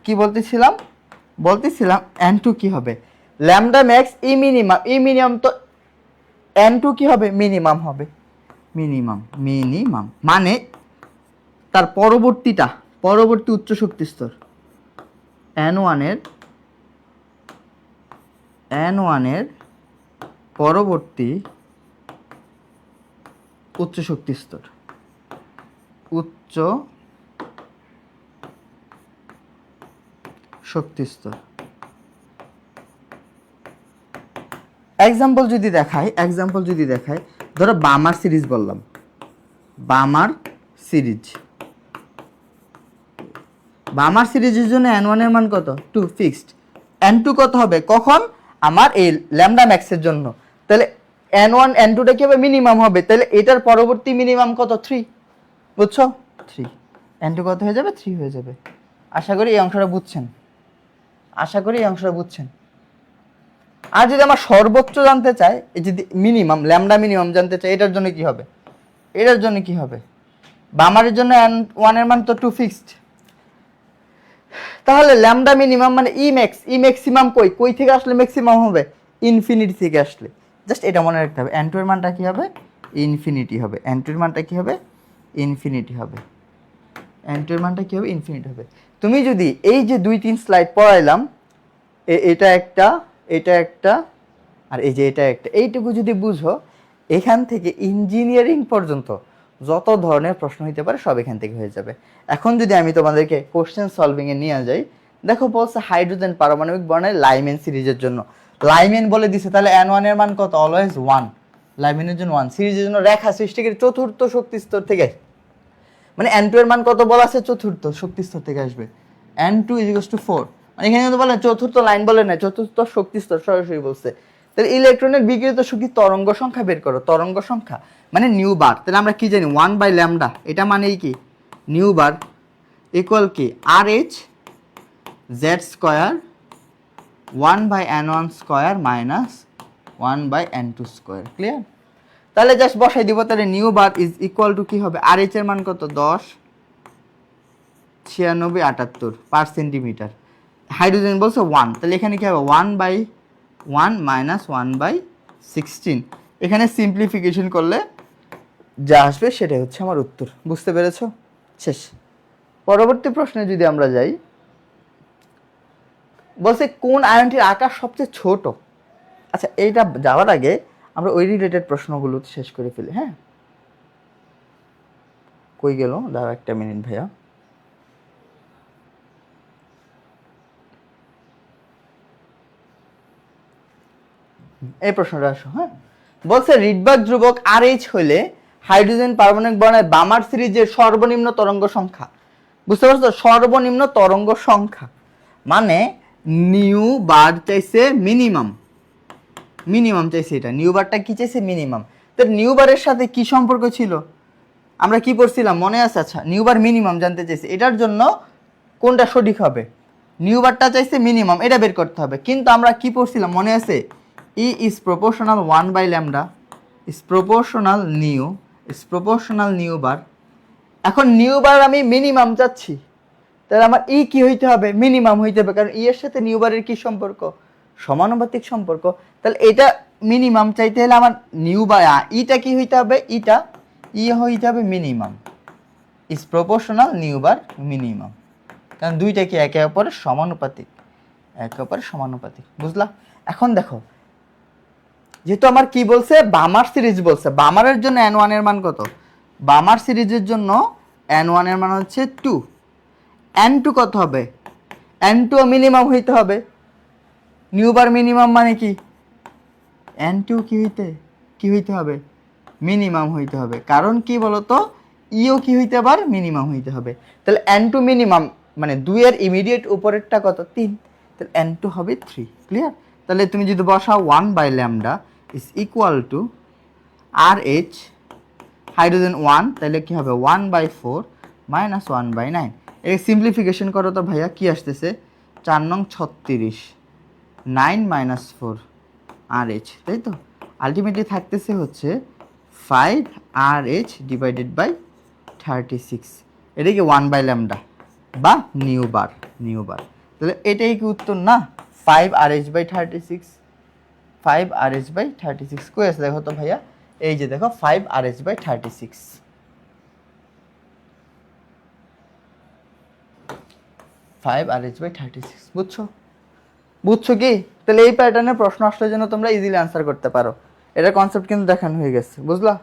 কি বলতেছিলাম n2 কি হবে? ল্যামডা ম্যাক্স ই মিনিমাম, তো n2 কি হবে? মিনিমাম হবে। মিনিমাম মানে তার পরবর্তী উচ্চ শক্তি স্তর n1 এর পরবর্তী উচ্চ শক্তি স্তর, এক্সাম্পল যদি দেখাই, ধরো বামার সিরিজ বললাম, বামার সিরিজের জন্য n1 এর মান কত? 2 ফিক্সড। n2 কত হবে কখন? আমার এই ল্যামডা ম্যাক্সের জন্য। তাহলে n1 n2 টা কি হবে মিনিমাম হবে, তাহলে এটার পরবর্তী মিনিমাম কত 3, বুঝছো 3, n2 কত হয়ে যাবে 3 হয়ে যাবে। আশা করি এই অংশটা বুঝছেন, আশা করি এই অংশটা বুঝছেন। আর যদি আমার সর্বোচ্চ জানতে চাই, এই যদি মিনিমাম ল্যামডা মিনিমাম জানতে চাই, এটার জন্য কি হবে, এটার জন্য কি হবে, বামারের জন্য n1 এর মান তো 2 ফিক্সড, তাহলে ল্যামডা মিনিমাম মানে ই ম্যাক্স, ই ম্যাক্সিমাম কই কই থেকে আসলে ম্যাক্সিমাম হবে, ইনফিনিটি থেকে আসলে। জাস্ট এটা মনে রাখতে হবে, n2 এর মানটা কি হবে ইনফিনিটি হবে, n2 এর মানটা কি হবে ইনফিনিটি হবে, n2 এর মানটা কি হবে ইনফিনিটি হবে। তুমি যদি এই যে 2-3 স্লাইড পড়াইলাম, এটা একটা, এটা একটা, আর এই যে এটা একটা, এইটুকু যদি বুঝো, এখান থেকে ইঞ্জিনিয়ারিং পর্যন্ত যত ধরনের প্রশ্ন হইতে পারে সব এখান থেকে হয়ে যাবে। এখন যদি আমি তোমাদেরকে কোশ্চেন সলভিং এ নিয়ে যাই, দেখো বলছে হাইড্রোজেন পারমাণবিক বর্ণের লাইমেন সিরিজের জন্য, লাইমেন বলে দিছে, তাহলে n1 এর মান কত অলওয়েজ 1, লাইমেনের জন্য 1, সিরিজের জন্য রেখা সৃষ্টিকারী চতুর্থ শক্তি স্তর থেকে, মানে n2 এর মান কত বলা আছে চতুর্থ শক্তি স্তর থেকে আসবে, n2 = 4, মানে এখানে কিন্তু বলে চতুর্থ লাইন বলে না, চতুর্থ শক্তি স্তর সরাসরি বলছে। তাহলে ইলেকট্রনের বিকিরিত শক্তি তরঙ্গ সংখ্যা বের করো, তরঙ্গ সংখ্যা মানে নিউ বার, তাহলে আমরা কি জানি 1/λ, এটা মানেই কি নিউ বার ইকুয়াল কি RH z² 1/n1² minus 1/n2², clear? তাহলে জাস্ট বসাই দিব, তাহলে new bar is equal two কি হবে, RH এর মান কত 10 96 78 পার সেন্টিমিটার, হাইড্রোজেন বলছে 1, তাহলে এখানে কি হবে 1/1 মাইনাস 1/16, এখানে সিম্পলিফিকেশন করলে যা আসবে সেটাই হচ্ছে আমার উত্তর, বুঝতে পেরেছো? শেষ। পরবর্তী প্রশ্নে যদি আমরা যাই, বলছে কোন আয়নটির আকার সবচেয়ে ছোট। আচ্ছা, এইটা যাওয়ার আগে আমরা ওই রিলেটেড প্রশ্নগুলো শেষ করে ফেলি। হ্যাঁ, কই গেল, দাঁড়া একটা মিনিট ভাইয়া। এই প্রশ্নটা আসো। হ্যাঁ, বলছে রিডবার্গ ধ্রুবক RH হলে হাইড্রোজেন পারমাণবিক বর্ণের বামার সিরিজের সর্বনিম্ন তরঙ্গ সংখ্যা, বুঝতে পারছো? সর্বনিম্ন তরঙ্গ সংখ্যা মানে নিউ বার চাইছে মিনিমাম, মিনিমাম চাইছে, এটা নিউ বারটা কি চাইছে মিনিমাম। তো নিউ বারের সাথে কি সম্পর্ক ছিল আমরা কি পড়ছিলাম মনে আছে? আচ্ছা, নিউ বার মিনিমাম জানতে চাইছে, এটার জন্য কোনটা সঠিক হবে, নিউ বারটা চাইছে মিনিমাম, এটা বের করতে হবে। কিন্তু আমরা কি পড়ছিলাম মনে আছে, E is proportional 1/λ is proportional new বার। এখন নিউ বার আমি মিনিমাম চাচ্ছি, তাহলে আমার ই কি হইতে হবে মিনিমাম হইতে হবে, কারণ ই এর সাথে নিউ বারের কি সম্পর্ক, সমানুপাতিক সম্পর্ক। তাহলে এটা মিনিমাম চাইতে হলে আমার নিউ বা ইটা কি হইতে হবে, ইটা ই হইতে হবে minimum, is proportional new bar minimum, কারণ দুইটা কি একে অপরের সমানুপাতিক, একে অপরের সমানুপাতিক, বুঝলা? এখন দেখো, যেহেতু আমার কি বলছে বামার সিরিজ বলছে, বামারের জন্য n1 এর মান কত, বামার সিরিজের জন্য n1 এর মান হচ্ছে 2, n2 কত হবে, n2 মিনিমাম হইতে হবে, নিউ বার মিনিমাম মানে কি n2 কি হইতে হবে মিনিমাম হইতে হবে, কারণ কি বলতো ইও কি হইতে পার মিনিমাম হইতে হবে। তাহলে n2 মিনিমাম মানে 2 এর ইমিডিয়েট উপরেরটা কত 3, তাহলে n2 হবে 3, ক্লিয়ার? তাহলে তুমি যদি বসাও 1/λ is equal to RH hydrogen 1, তাহলে কি হবে 1/4 মাইনাস 1/9, এই সিম্পলিফিকেশন করো তো ভাইয়া, কি আসতেছে 4 নং 36 9 মাইনাস 4 RH, তাই তো আলটিমেটলি থাকতেছে হচ্ছে 5 RH ডিভাইডেড বাই 36, এটা কি 1/λ বা নিউ বার, তাহলে এটাই কি উত্তর না, 5 RH বাই 36, 5 RH বাই 36 কই আছে দেখো তো ভাইয়া, এই যে দেখো 5 RH বাই 36, 5 RH বাই 36, বুঝছো কি? তাহলে এই প্যাটার্নের প্রশ্ন আসলে যেন তোমরা ইজিলি আনসার করতে পারো, এটার কনসেপ্ট কিন্তু দেখানো হয়ে গেছে, বুঝলা?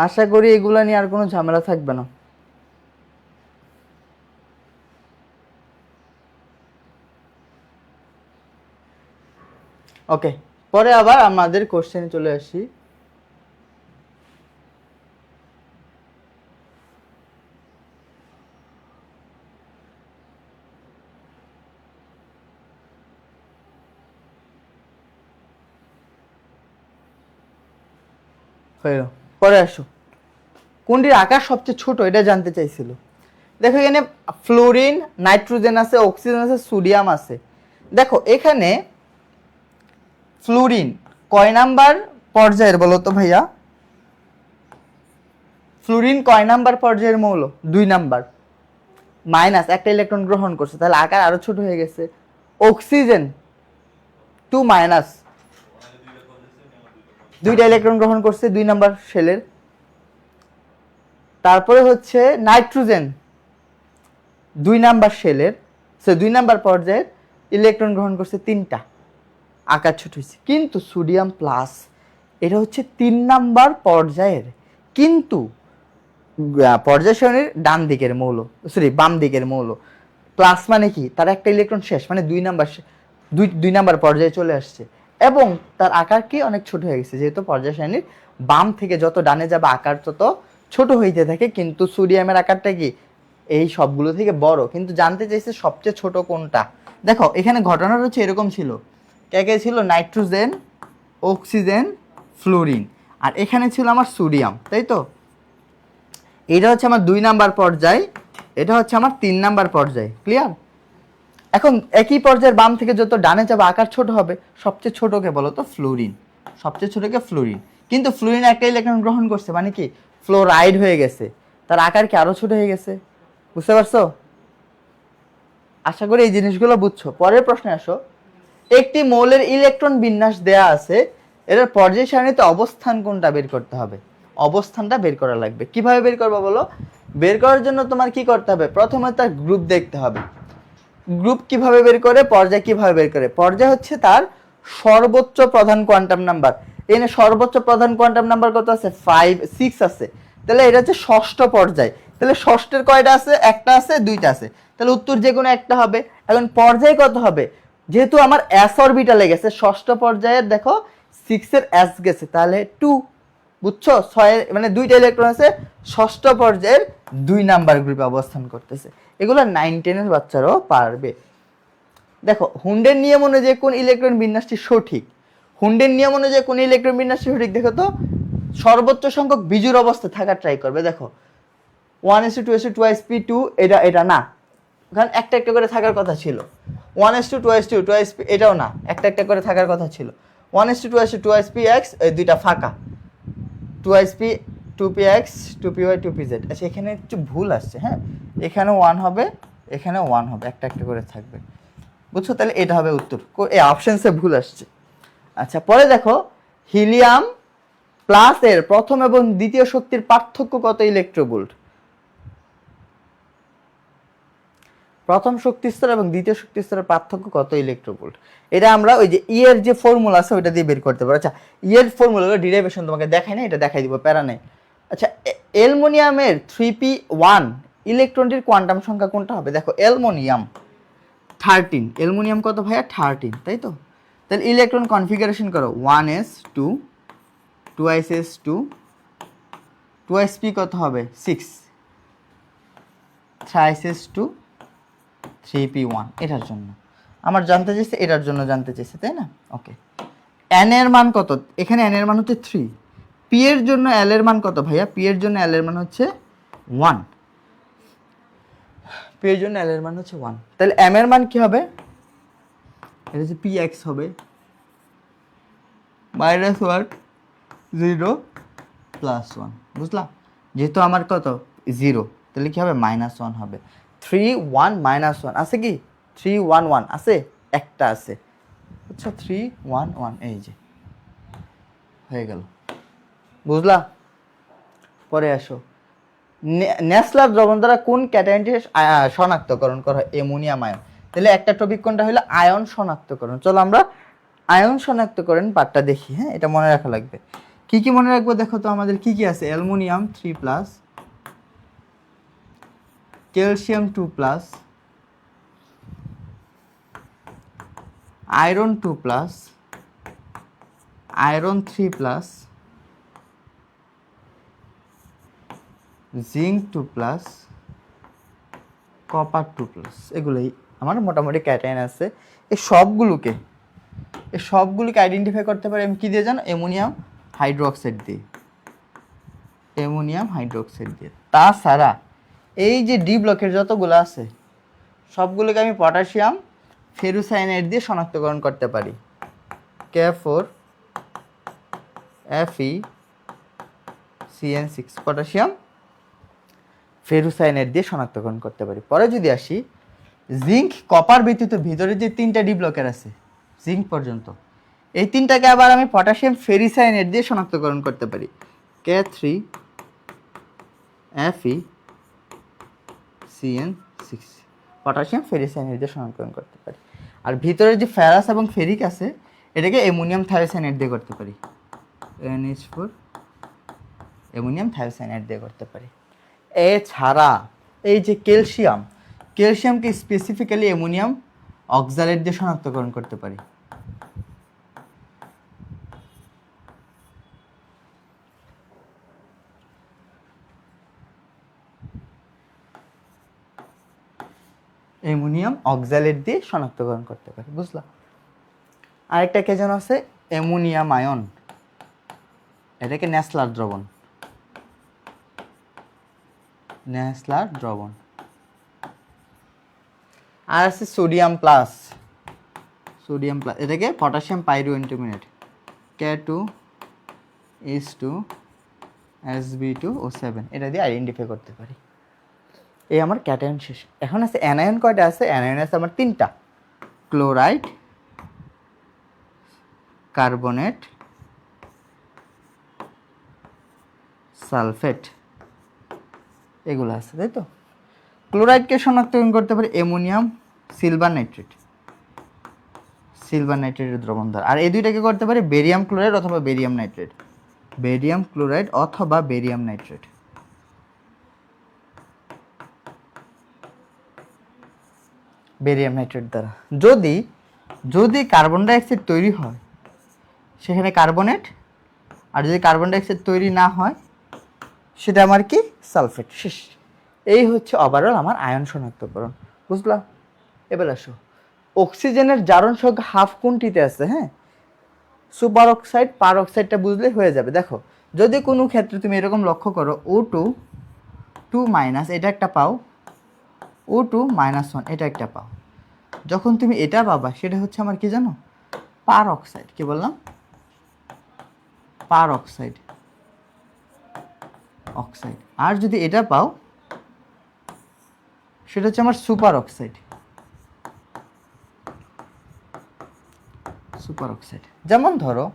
আশা করি এগুলা নিয়ে আর কোনো ঝামেলা থাকবে না। ওকে, পরে আবার আমাদের কোশ্চেনে চলে আসি। হয়ে গেল। পরে আসো, কোনটির আকার সবচেয়ে ছোট এটা জানতে চাইছিল। দেখো এখানে ফ্লোরিন, নাইট্রোজেন আছে, অক্সিজেন আছে, সোডিয়াম আছে। দেখো এখানে ফ্লোরিন কয় নাম্বার পর্যায়ের বলো তো ভাইয়া? ফ্লোরিন কয় নাম্বার পর্যায়ের মৌল? 2 নাম্বার। মাইনাস একটা ইলেকট্রন গ্রহণ করছে, তাহলে আকার আরো ছোট হয়ে গেছে। অক্সিজেন 2 মাইনাস, 2টা ইলেকট্রন গ্রহণ করছে 2 নাম্বার শেলের। তারপরে হচ্ছে নাইট্রোজেন 2 নাম্বার শেলের, সে 2 নাম্বার পর্যায়ের ইলেকট্রন গ্রহণ করছে 3টা, আকার ছোট হয়েছে। কিন্তু সোডিয়াম প্লাস এটা হচ্ছে 3 নাম্বার পর্যায়ের, কিন্তু পর্যায় সারণীর ডান দিকের মৌল, সরি বাম দিকের মৌল। প্লাস মানে কি, তার একটা ইলেকট্রন শেষ, মানে 2 নাম্বার পর্যায়ে চলে আসছে, এবং তার আকার কি অনেক ছোট হয়ে গেছে, যেহেতু পর্যায় সারণীর বাম থেকে যত ডানে যাবে আকার তত ছোট হইতে থাকে। কিন্তু সোডিয়ামের আকারটা কি এই সবগুলো থেকে বড়, কিন্তু জানতে চাইছে সবচেয়ে ছোট কোনটা। দেখো এখানে ঘটনাটা হচ্ছে এরকম ছিল, কে কে ছিল? নাইট্রোজেন, অক্সিজেন, ফ্লোরিন, আর এখানে ছিল আমার সোডিয়াম, তাই তো? এটা হচ্ছে আমার 2 নাম্বার পর্যায়, এটা হচ্ছে আমার 3 নাম্বার পর্যায়। ক্লিয়ার? এখন একই পর্যায়ের বাম থেকে যত ডানে যাবে আকার ছোট হবে, সবচেয়ে ছোটকে বলো তো ফ্লোরিন, সবচেয়ে ছোটকে ফ্লোরিন। কিন্তু ফ্লোরিন একটা ইলেকট্রন গ্রহণ করছে, মানে কি ফ্লোরাইড হয়ে গেছে, তার আকার কি আরো ছোট হয়ে গেছে। বুঝতে পারছো? আশা করি এই জিনিসগুলো বুঝছো। পরের প্রশ্নে আসো। একটি মৌলের ইলেকট্রন বিন্যাস দেয়া আছে, এটার পর্যায় সারণীতে অবস্থান কোনটা বের করতে হবে। অবস্থানটা বের করা লাগবে। কিভাবে বের করবো বলো? বের করার জন্য তোমার কি করতে হবে? প্রথমে তার গ্রুপ দেখতে হবে। গ্রুপ কিভাবে বের করে, পর্যায় কিভাবে বের করে? পর্যায় হচ্ছে তার সর্বোচ্চ প্রধান কোয়ান্টাম নাম্বার। এখানে সর্বোচ্চ প্রধান কোয়ান্টাম নাম্বার কত আছে? 6 আছে। তাহলে এটা হচ্ছে ষষ্ঠ পর্যায়। তাহলে ষষ্ঠের কয়টা আছে? একটা আছে, 2টা আছে। তাহলে উত্তর যে কোনো একটা হবে। এখন পর্যায় কত হবে? যেহেতু আমার এস অরবিটালে গেছে, ষষ্ঠ পর্যায়ের দেখো 6 এর এস গেছে, তাহলে 2। বুঝছো? 6 মানে 2টা ইলেকট্রন আছে, ষষ্ঠ পর্যায়ের 2 নাম্বার গ্রুপে অবস্থান করতেছে। এগুলো 9, 10 এর বাচ্চারাও পারবে। দেখো হুন্ডের নিয়ম অনুযায়ী কোন ইলেকট্রন বিন্যাসটি সঠিক? হুন্ডের নিয়ম অনুযায়ী কোন ইলেকট্রন বিন্যাসটি সঠিক দেখো তো। সর্বোচ্চ সংখ্যক বিজুর অবস্থা থাকার ট্রাই করবে। দেখো 1:2:2 2sp2, এটা না, কারণ একটা একটা করে থাকার কথা ছিল। 1:2:2 2sp, এটাও না, একটা একটা করে থাকার কথা ছিল। 1:2:2 2spx, এই দুইটা ফাঁকা। 2sp 2px 2py 2pz। আচ্ছা এখানে একটু ভুল আসছে, হ্যাঁ, এখানে 1 হবে, এখানে 1 হবে, একটা একটা করে থাকবে। বুঝছো? তাহলে এটা হবে উত্তর। এই অপশনসে ভুল আসছে। আচ্ছা পরে দেখো, হিলিয়াম প্লাস এর প্রথম এবং দ্বিতীয় শক্তির পার্থক্য কত ইলেকট্রোভোল্ট? প্রথম শক্তি স্তর এবং দ্বিতীয় শক্তি স্তরের পার্থক্য কত ইলেকট্রোভোল্ট? এটা আমরা ওই যে ই এর যে ফর্মুলা আছে ওইটা দিয়ে বের করতে পারবো। আচ্ছা ই এর ফর্মুলা ডেরিভেশন তোমাকে দেখাই না, এটা দেখাই দিব, প্যারা নেই। আচ্ছা অ্যালুমিনিয়ামের 3p1 ইলেকট্রনটির কোয়ান্টাম সংখ্যা কোনটা হবে? দেখো অ্যালুমিনিয়াম 13, অ্যালুমিনিয়াম কত ভাইয়া? 13, তাই তো? তাহলে ইলেকট্রন কনফিগারেশন করো, 1s2 2s2 2sp কত হবে? 6, 3s2 3p1। এটার জন্য আমার জানতে চাইছে, এটার জন্য জানতে চাইছে, তাই না? ওকে, n এর মান কত? এখানে n এর মান হচ্ছে 3। p এর জন্য l এর মান কত ভাইয়া? p এর জন্য l এর মান হচ্ছে 1। p এর জন্য l এর মান হচ্ছে 1। তাহলে m এর মান কি হবে? এটা হচ্ছে px হবে -1 0 +1। বুঝলাম? যেহেতু আমার কত 0, তাহলে কি হবে? -1 হবে। 3 1 -1 আছে কি? 3 1 1 আছে, একটা আছে। আচ্ছা 3 1 1, এই যে হয়ে গেল। বুঝলা? পরে আসো, ন্যাসলার দ্রবণ দ্বারা কোন ক্যাটায়নটি শনাক্তকরণ করা হয়? Ammonium ion. তাহলে একটা টপিক কোনটা হলো? আয়ন শনাক্তকরণ। চলো আমরা আয়ন শনাক্তকরণ পার্টটা দেখি। হ্যাঁ, এটা মনে রাখা লাগবে। কি কি মনে রাখবো দেখো তো, আমাদের কি কি আছে? Aluminium 3+, calcium 2+, iron 2+, iron 3+, zinc 2+, copper 2+। এগুলোই আমার মোটামুটি ক্যাটায়ন আছে। এই সবগুলোকে আইডেন্টিফাই করতে পারি আমি কি দিয়ে জানো? অ্যামোনিয়াম হাইড্রোক্সাইড দিয়ে। অ্যামোনিয়াম হাইড্রোক্সাইড দিয়ে। তাছাড়া এই যে ডি ব্লকের যতগুলো আছে সবগুলোকে আমি পটাশিয়াম ফেরুসায়ানাইড দিয়ে শনাক্তকরণ করতে পারি। K4 FeCN6 পটাশিয়াম ফেরুসায়ানাইড দিয়ে শনাক্তকরণ করতে পারি। পরে যদি আসি জিঙ্ক কপার ব্যতীত ভিতরে যে 3টা ডি ব্লকের আছে জিঙ্ক পর্যন্ত, এই 3টাকে আবার আমি পটাশিয়াম ফেরিসায়ানাইড দিয়ে শনাক্তকরণ করতে পারি। K3 FeCN6 পটাশিয়াম ফেরিসায়ানাইড দিয়ে শনাক্তকরণ করতে পারি। আর ভিতরে যে ফেরাস এবং ফেরিক আছে এটাকে অ্যামোনিয়াম থায়োসায়ানাইড দিয়ে করতে পারি। NH4 অ্যামোনিয়াম থায়োসায়ানাইড দিয়ে করতে পারি। এছাড়া এই যে ক্যালসিয়ামকে স্পেসিফিক্যালি অ্যামোনিয়াম অক্সালেট দিয়ে শনাক্তকরণ করতে পারি। অ্যামোনিয়াম অক্সালেট দিয়ে শনাক্তকরণ করতে পারি, বুঝলা? আরেকটা কে যেন আছে অ্যামোনিয়াম আয়ন, এটাকে ন্যাসলার দ্রবণ। আর আছে সোডিয়াম প্লাস, এটাকে পটাশিয়াম পাইরোইন্টারমিনেট K2H2SB2O7 এটা দিয়ে আইডেন্টিফাই করতে পারি। এই আমার ক্যাটায়ন শেষ। এখন আছে অ্যানায়ন। কয়টা আছে? অ্যানায়ন আছে আমার 3টা, ক্লোরাইড, কার্বনেট, সালফেট, এগুলো আছে, তাই তো? ক্লোরাইডকে শনাক্তকরণ করতে পারি অ্যামোনিয়াম সিলভার নাইট্রেটের দ্রবণ দ্বারা। আর এই দুইটাকে করতে পারি বেরিয়াম ক্লোরাইড অথবা বেরিয়াম নাইট্রেট। বেরিয়াম নাইট্রেট দ্বারা। যদি কার্বন ডাইঅক্সাইড তৈরি হয় সেখানে কার্বনেট, আর যদি কার্বন ডাইঅক্সাইড তৈরি না হয় সেটা আমার কি? সালফেট। শেষ। এই হচ্ছে ওভারঅল আমার আয়ন শনাক্তকরণ, বুঝলা? এবার আসো অক্সিজেনের জারণ সংখ্যা হাফ কোনটিতে আছে? হ্যাঁ, সুপার অক্সাইড পার অক্সাইডটা বুঝলে হয়ে যাবে। দেখো যদি কোনো ক্ষেত্রে তুমি এরকম লক্ষ্য করো O2 2- এটা একটা পাও, O2 -1 এটা একটা পাও, যখন তুমি এটা পাবা সেটা হচ্ছে আমার কি জানো? পার অক্সাইড। কি বললাম? পার অক্সাইড। আর যদি এটা পাও সেটা হচ্ছে আমার সুপার অক্সাইড। যেমন ধরো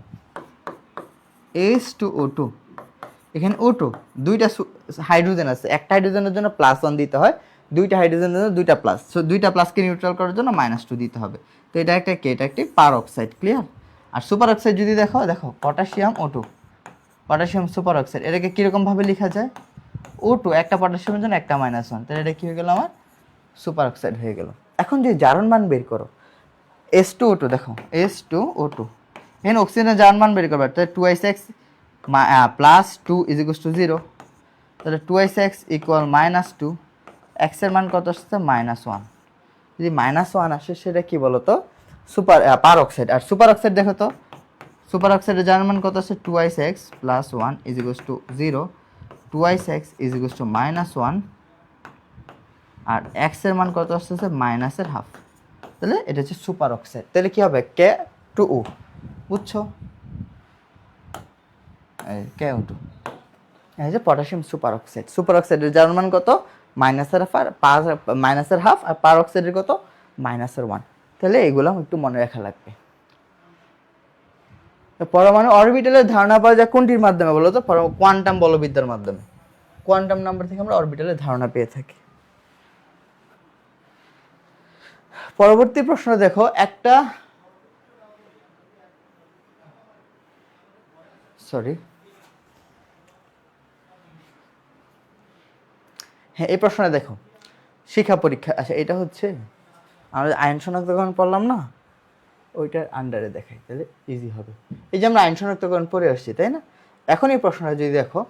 H2O2, এখানে O2 দুইটা হাইড্রোজেন আছে, একটা হাইড্রোজেনের জন্য +1 দিতে হয়, দুইটা হাইড্রোজেনের জন্য দুইটা প্লাস, সো দুইটা প্লাসকে নিউট্রাল করার জন্য -2 দিতে হবে। তো এটা একটা কি? এটা একটি পার অক্সাইড। ক্লিয়ার? আর সুপার অক্সাইড যদি দেখো potassium O2, potassium super oxide, এটাকে কীরকম ভাবে লেখা যায়? O2 একটা পটাশিয়ামের জন্য একটা -1, তাহলে এটা কি হয়ে গেল? আমার সুপার অক্সাইড হয়ে গেল। এখন যদি জারণ মান বের করো H2O2, দেখো H2O2, এখানে অক্সিজেনের জারণ মান বের করবে, তাহলে 2H6 + 2 = 0, তাহলে 2H6 = -2, x এর মান কত আসছে? -1। যদি -1 আসে সেটা কি বলো তো? পার অক্সাইড। আর সুপার অক্সাইড দেখো তো, সুপার অক্সাইডের জারণ মান কত আছে? 2H6 + 1 = 0, 2H6 = -1, আর x এর মান কত আসছে? -1/2। তাহলে এটা হচ্ছে সুপার অক্সাইড। তাহলে কি হবে? K2O, বুঝছো? K2, এই যে পটাশিয়াম সুপার অক্সাইড। সুপার অক্সাইডের জারণ মান কত? -1/2, আর পার অক্সাইডের কত? -1। তাহলে এগুলো একটু মনে রাখা লাগবে। পরমাণু অরবিটালের ধারণা পাওয়া যায় কোনটির মাধ্যমে বলো তো? কোয়ান্টাম বলবিদ্যার মাধ্যমে। কোয়ান্টাম নাম্বার থেকে আমরা অরবিটালের ধারণা পেয়ে থাকি। পরবর্তী প্রশ্ন দেখো, একটা এই প্রশ্নটা দেখো, শিক্ষা পরীক্ষা। আচ্ছা, এটা হচ্ছে আমরা আইন শনাক্তকরণ পড়লাম না, ওইটার আন্ডারে দেখাই, তাহলে ইজি হবে। এই যে আমরা আইন শনাক্তকরণ পড়ে আসছি, তাই না? এখন এই প্রশ্নটা যদি দেখো,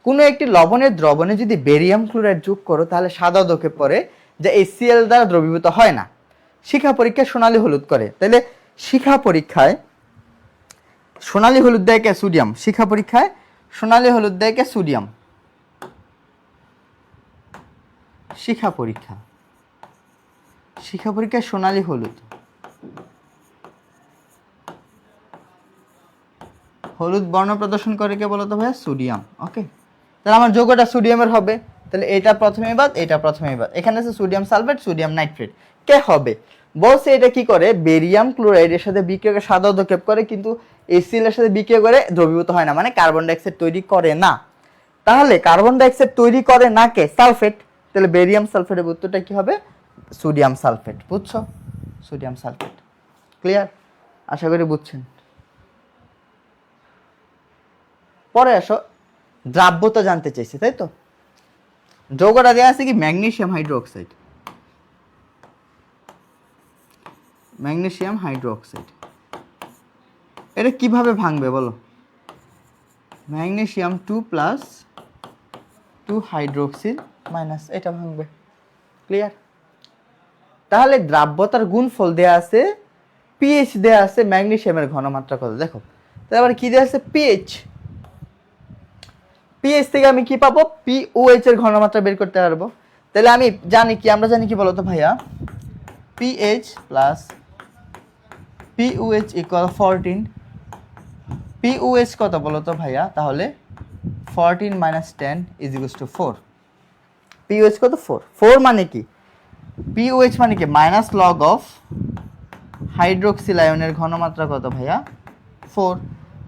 কোনো একটি লবণের দ্রবণে যদি বেরিয়াম ক্লোরাইড যোগ করো তাহলে সাদা ধোঁকে পড়ে, যা HCl দ্বারা দ্রবীভূত হয় না। শিখা পরীক্ষায় সোনালী হলুদ করে। তাহলে শিখা পরীক্ষায় সোনালী হলুদ দেয় কে? সোডিয়াম। শিখা পরীক্ষায় সোনালী হলুদ দেয় কে? সোডিয়াম। শিখা পরীক্ষা, শিখা পরীক্ষায় সোনালী হলুদ, হলুদ বর্ণ প্রদর্শন করে কে বলতো ভাইয়া? সোডিয়াম। ওকে, তাহলে আমার যৌগটা সোডিয়ামের হবে, তাহলে এটা প্রথমে বাদ, এটা প্রথমে বাদ। এখানে আছে সোডিয়াম সালফেট, সোডিয়াম নাইট্রেট, কে হবে? বলছে এটা কি করে, বেরিয়াম ক্লোরাইডের সাথে বিক্রিয়া করে সাদা অধক্ষেপ করে, কিন্তু HCl এর সাথে বিক্রিয়া করে দ্রবীভূত হয় না, মানে কার্বন ডাইঅক্সাইড তৈরি করে না। তাহলে কার্বন ডাইঅক্সাইড তৈরি করে না কে? সালফেট। তাহলে বেরিয়াম সালফেটের উত্তরটা কি হবে? Sodium sulphate. বুঝছো? Sodium sulphate. ক্লিয়ার? আশা করি বুঝছেন। পরে আসো, দ্রাব্যতা জানতে চাইছি, তাই তো? যৌগটা দেওয়া আছে কি? Magnesium hydroxide, magnesium hydroxide. এটা কিভাবে ভাঙবে বলো? ম্যাগনেসিয়াম 2+2 হাইড্রোক্সিল মাইনাস, এটা ভাঙবে। ক্লিয়ার? তাহলে দ্রাব্যতার গুণফল দেয়া আছে, পিএইচ দেয়া আছে, ম্যাগনেসিয়ামের ঘনমাত্রা কত দেখো। তাহলে আবার কি দেয়া আছে? পিএইচ। পিএইচ থেকে আমি কি পাবো? পিওএইচ এর ঘনমাত্রা বের করতে পারবো। তাহলে আমি জানি কি, আমরা জানি কি বলতো ভাইয়া? PH plus pOH equal 14। POH কত বলতো ভাইয়া? তাহলে 14 - 10 = 4। পিওএইচ কত? 4। 4 মানে কি? পিওএইচ মানে কি? মাইনাস লগ অফ হাইড্রোক্সিল আয়নের ঘনমাত্রা কত ভাইয়া? 4।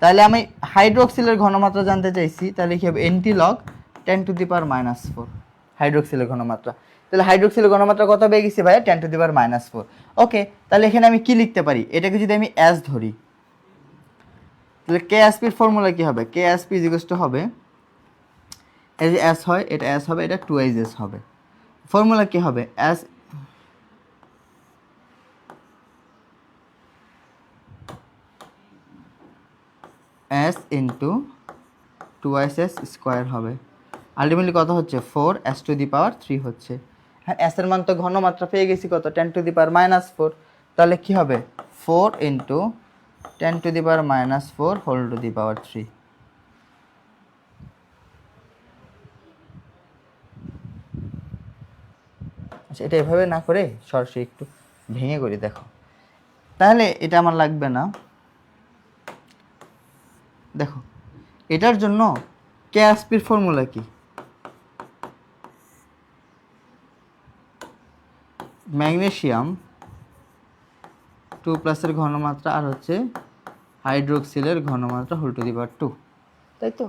তাহলে আমি হাইড্রোক্সিলের ঘনমাত্রা জানতে চাইছি, তাহলে কি হবে? NT log 10⁻⁻4 হাইড্রোক্সিলের ঘনমাত্রা। তাহলে হাইড্রোক্সিলের ঘনমাত্রা কত পেয়ে গেছি ভাইয়া? 10⁻⁻4। ওকে, তাহলে এখানে আমি কি লিখতে পারি? এটাকে যদি আমি S ধরি, তাহলে KSP এর ফর্মুলা কি হবে? KSP হবে, এই যে S হয়, এটা S হবে, এটা 2S হবে। ফর্মুলা কি হবে? S ইন্টু 2S স্কোয়ার হবে। আলটিমেটলি কত হচ্ছে? 4s⁻³ হচ্ছে। হ্যাঁ, S এর মান তো ঘনমাত্রা পেয়ে গেছি কত? 10⁻⁻4। তাহলে কি হবে? 4 ইন্টু 10⁻⁻4 3। আচ্ছা, এটা এভাবে না করে সরাসরি একটু ভেঙে করি দেখো। তাহলে এটা আমার লাগবে না। দেখো, এটার জন্য কেএসপির ফর্মুলা কি? ম্যাগনেসিয়াম 2+ এর ঘনমাত্রা আর হচ্ছে হাইড্রোক্সিলের ঘনমাত্রা (2), তাই তো?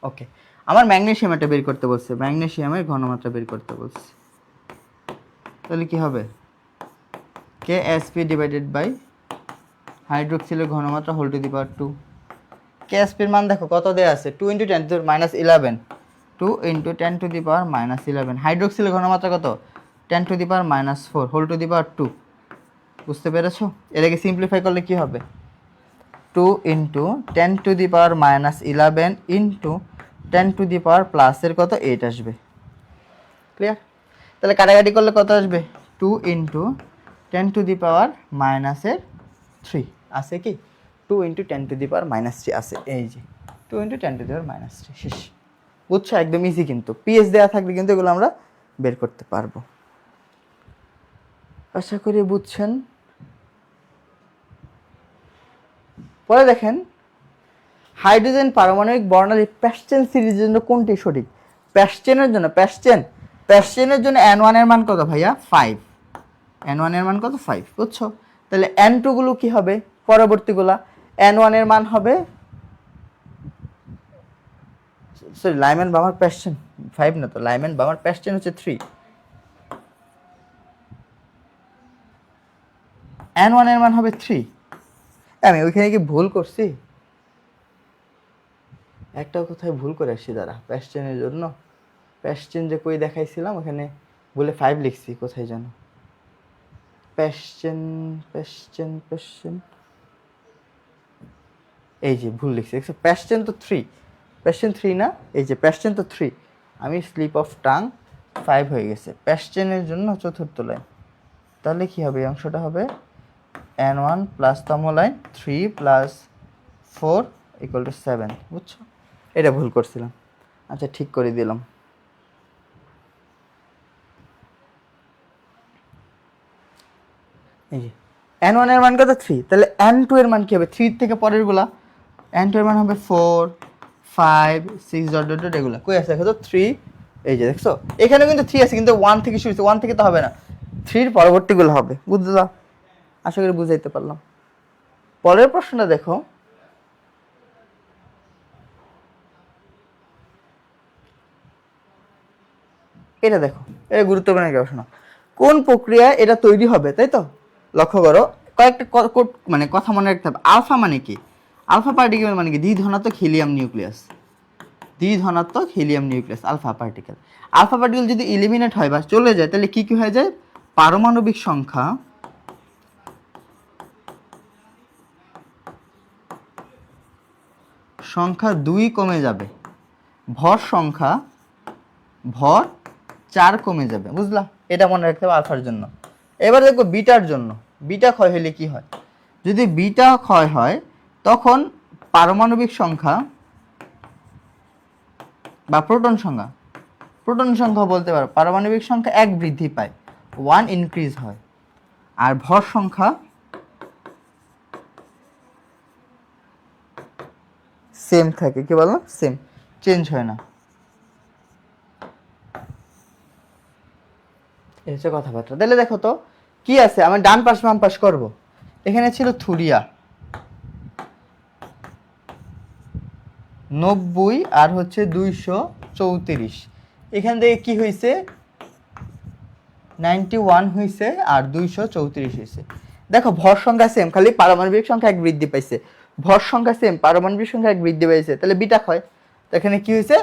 ওকে, আমার ম্যাগনেসিয়ামটা বের করতে বলছে, ম্যাগনেসিয়ামের ঘনমাত্রা বের করতে বলছে। তাহলে কি হবে? KSP ডিভাইডেড বাই হাইড্রোক্সিলের ঘনমাত্রা (2). KSP এর মান দেখো কত দেয়া আছে? 2 × 10⁻11, 2 × 10⁻11। হাইড্রোক্সিলের ঘনমাত্রা কত? 10⁻⁻4 (2). বুঝতে পেরেছো? এটাকে সিম্পলিফাই করলে কি হবে? 2 × 10⁻11 ইন্টু 10⁻+ এর কত? 8 আসবে। ক্লিয়ার? তাহলে কাটাকাটি করলে কত আসবে? 2 × 10⁻³ আছে কি? 2 × 10⁻³ আছে, এই যে 2 × 10⁻³ শেষ। বুঝছো? একদম ইজি কিন্তু। পিএইচ দেওয়া থাকলে কিন্তু এগুলো আমরা বের করতে পারবো। আশা করি বুঝছেন। পরে দেখেন, হাইড্রোজেন পারমাণবিক বর্ণালী প্যাসচেন সিরিজের জন্য কোনটি সঠিক? প্যাসচেনের জন্য, প্যাসচেনের জন্য N1 এর মান কত ভাইয়া? 5। N1 এর মান কত? 5। বুঝছো? তাহলে N2 গুলো কি হবে? পরবর্তীগুলা N1 এর মান হবে, সরি লাইম্যান বামার প্যাসচেন 5 না তো, লাইম্যান বামার প্যাসচেন হচ্ছে 3। N1 এর মান হবে 3। আমি ওইখানে কি ভুল করছি? একটাও কোথায় ভুল করে আসছি দাঁড়া। প্যাসচেনের জন্য প্যাসচেন যে কই দেখাইছিলাম ওখানে বলে 5 লিখছি, কোথায় জানো? প্যাসচেন এই যে ভুল লিখছি। দেখছো, প্যাসচেন তো 3, প্যাসচেন 3 না, এই যে প্যাসচেন তো 3, আমি স্লিপ অফ টাং 5 হয়ে গেছে। প্যাসচেনের জন্য চতুর্থ লাইন। তাহলে কি হবে? এই অংশটা হবে N1 প্লাসতম লাইন 3 + 4 = 7। বুঝছো? এটা ভুল করছিলাম। আচ্ছা, ঠিক করে দিলাম। এই যে n1 এর মান কত 3, তাহলে n2 এর মান কি হবে 3 থেকে পরের গুলা, n2 এর মান হবে 4 5 6 ডট ডট ডট এগুলা কই আছে দেখো তো 3, এই যে দেখছো এখানে কিন্তু 3 আছে কিন্তু 1 থেকে শুরু হচ্ছে, 1 থেকে তো হবে না, 3 এর পরবর্তীগুলো হবে। বুঝলা? আশা করি বুঝাইতে পারলাম। পরের প্রশ্নটা দেখো, এটা দেখো, এটা গুরুত্বপূর্ণ একটা প্রশ্ন। কোন প্রক্রিয়ায় এটা তৈরি হবে, তাই তো? লক্ষ্য করো, কয়েকটা মানে কথা মনে রাখতে হবে। আলফা মানে কি? আলফা পার্টিকেল মানে কি? দ্বিধনাত্মক হিলিয়াম নিউক্লিয়াস, দ্বিধনাত্মক helium nucleus alpha particle. Alpha particle যদি ইলিমিনেট হয় বা চলে যায় তাহলে কি কি হয়ে যায়? পারমাণবিক সংখ্যা 2 কমে যাবে, ভর 4 কমে যাবে। বুঝলা? এটা মনে রাখতে হবে আলফার জন্য। এবার দেখো বিটার জন্য, বিটা ক্ষয় হলে কি হয়? যদি বিটা ক্ষয় হয় তখন পারমাণবিক সংখ্যা বা প্রোটন সংখ্যা বলতে পারো, পারমাণবিক সংখ্যা 1 বৃদ্ধি পায়, 1 ইনক্রিজ হয়, আর ভর সংখ্যা সেম থাকে। কি বললাম? সেম, চেঞ্জ হয় না। এই হচ্ছে কথাবার্তা। তাহলে দেখো তো কি আছে, আমি ডান পাশ বাম পাশ করবো। এখানে ছিল থুরিয়া 90 আর হচ্ছে 234, এখান থেকে কি হয়েছে 91 হয়েছে আর 234 হয়েছে। দেখো ভর সংখ্যা সেম, খালি পারমাণবিক সংখ্যা 1 বৃদ্ধি পাইছে, ভর সংখ্যা সেম, পারমাণবিক সংখ্যা 1 বৃদ্ধি পাইছে, তাহলে বিটা ক্ষয়। তো এখানে কি হয়েছে?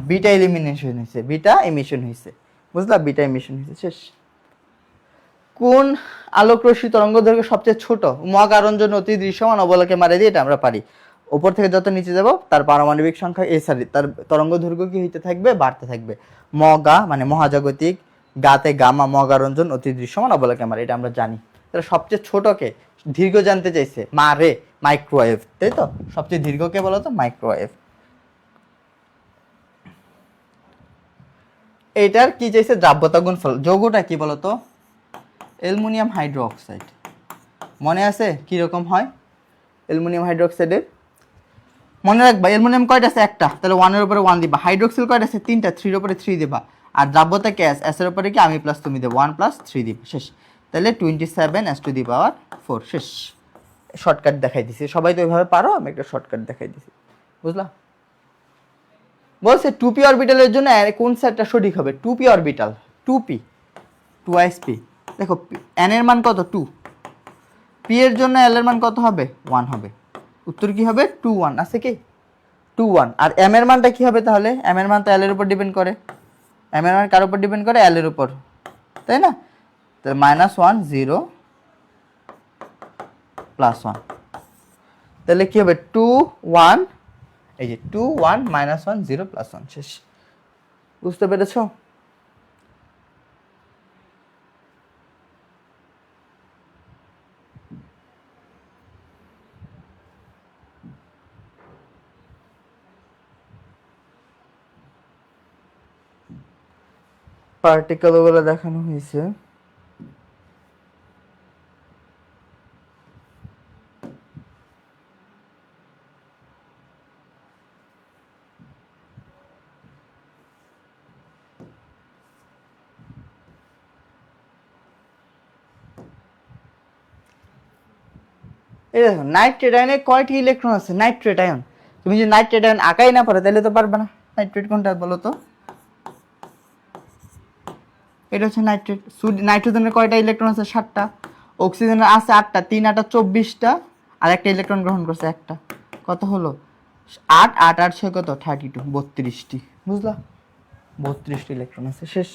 বিটা এলিমিনেশন হয়েছে, বিটা এমিশন হয়েছে। বুঝলা? বিটা এমিশন হয়েছে। শেষ। কোন আলোকরশ্মি তরঙ্গ দৈর্ঘ্য সবচেয়ে ছোট? মহাকারঞ্জন অতি দৃশ্যমান অবলাকে মারে দিয়ে এটা আমরা পারি। উপর থেকে যত নিচে যাব তার পারমাণবিক সংখ্যা তার তরঙ্গ দৈর্ঘ্য কি হইতে থাকবে? বাড়তে থাকবে। মগা মানে মহাজাগতিক, গাতে গামা, মহাকারঞ্জন অতি দৃশ্যমান অবলাকে মারে, এটা আমরা জানি। তাহলে সবচেয়ে ছোটকে দীর্ঘ জানতে চাইছে, মারে মাইক্রোওয়েভ, তাই তো? সবচেয়ে দীর্ঘকে বলো তো মাইক্রোওয়েভ। এটার কি চাইছে? দ্রাব্যতা গুণফল। যৌগটা কি বলতো? Aluminium hydroxide. মনে আছে কিরকম হয় অ্যালুমিনিয়াম হাইড্রোক্সাইডের? মনে রাখবা অ্যালুমিনিয়াম কয়টা আছে? একটা, তাহলে 1 এর উপরে 1 দিবা। হাইড্রোক্সিল কয়টা আছে? 3টা, 3 এর উপরে 3 দিবা। আর দ্রাব্যতা কি? S এর উপরে কি আমি প্লাস তুমি দেবো, 1 প্লাস 3 দিবা। শেষ। তাহলে 27 S টু দি পাওয়ার 4। শেষ। শর্টকাট দেখাই দিছি, সবাই তো ওইভাবে পারো, আমি একটা শর্টকাট দেখাই দিছি। বুঝলা? বলছে 2p অরবিটালের জন্য কোন সেটটা সঠিক হবে? 2p orbital, 2p 2sp। দেখো n এর মান কত? 2, p এর জন্য l এর মান কত হবে? 1 হবে। উত্তর কি হবে? 2 1 আছে কি? 2 1। আর m এর মানটা কি হবে তাহলে? m এর মান তো l এর উপর ডিপেন্ড করে, m এর মান কার উপর ডিপেন্ড করে? l এর উপর, তাই না? তাহলে -1 0 +1, তাহলে কি হবে? 2 1, এই যে 2 1 -1 0 +1। শেষ। বুঝতে পেরেছো? পার্টিকেল ওগুলো দেখানো হয়েছে। এই দেখো নাইট্রেট আয়নে কয়টি ইলেকট্রন আছে? নাইট্রেট আয়ন, তুমি যদি নাইট্রেট আয়ন আঁকাই না পারো তাহলে তো পারবে না। নাইট্রেট কোনটা বলো তো? এটা হচ্ছে নাইট্রেট। নাইট্রোজেনের কয়টা ইলেকট্রন আছে? 7টা। অক্সিজেনের আছে 8টা, 3 8 24টা, আর একটা ইলেকট্রন গ্রহণ করছে একটা। কত হলো? 8 8 8 6 কত? 32, 32টি। বুঝলা? 32টি ইলেকট্রন আছে। শেষ।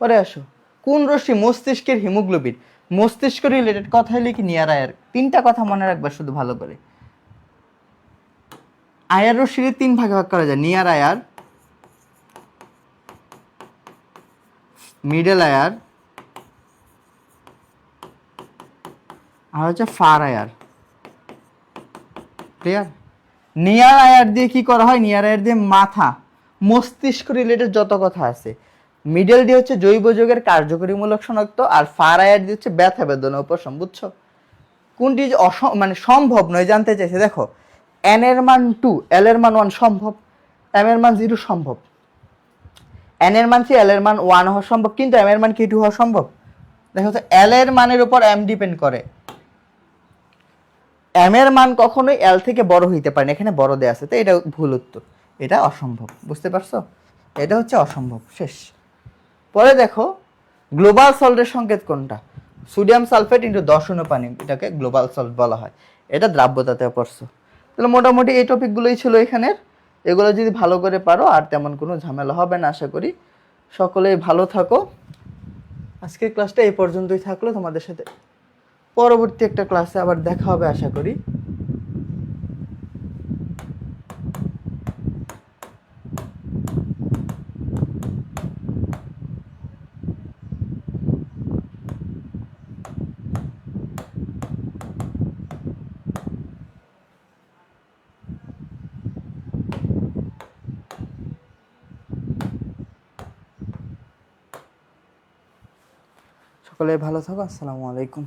পরে আসো, কোন রশ্মি মস্তিষ্কের হিমোগ্লোবিন? মস্তিষ্ক রিলেটেড কথা হলে কি? নিয়ার আয়ার। 3টা কথা মনে রাখবা শুধু ভালো করে। আয়ার রশ্মির 3 ভাগে ভাগ করা যায়, নিয়ার আয়ার, মিডল আয়ার আর হচ্ছে ফার আয়ার। ক্লিয়ার? নিয়ার আয়ার দিয়ে কি করা হয়? নিয়ার আয়ার দিয়ে মাথা, মস্তিষ্ক রিলেটেড যত কথা আছে, মিডল ডি হচ্ছে জৈব যৌগের কার্যকরীমূলক শনাক্ত, আর ফার আয়ার ডি হচ্ছে ব্যথা বেদনা উপশম। বুঝছো? কোনটি যে মানে সম্ভব নয় জানতে চাইছে। দেখো এন এর মান 2, এল এর মান 1 সম্ভব, এম এর মান 0 সম্ভব, এন এর মান 3, এল এর মান 1 হওয়া সম্ভব, কিন্তু এম এর মান কি 2 হওয়া সম্ভব? দেখো তো এল এর মানের উপর এম ডিপেন্ড করে, এম এর মান কখনোই এল থেকে বড় হইতে পারে না, এখানে বড় দেয়া আছে, তো এটা ভুল উত্তর, এটা অসম্ভব। বুঝতে পারছো? এটা হচ্ছে অসম্ভব। শেষ। পরে দেখো গ্লোবাল সল্টের সংকেত কোনটা? সোডিয়াম সালফেট ইন্টু 10 পানি, এটাকে গ্লোবাল সল্ট বলা হয়। এটা দ্রাব্যতাতে পড়ছো। তাহলে মোটামুটি এই টপিকগুলোই ছিল এখানের। এগুলো যদি ভালো করে পারো আর তেমন কোনো ঝামেলা হবে না আশা করি। সকলেই ভালো থাকো। আজকের ক্লাসটা এই পর্যন্তই থাকলো। তোমাদের সাথে পরবর্তী একটা ক্লাসে আবার দেখা হবে আশা করি। সকলে ভালো থাকো। আসসালামু আলাইকুম।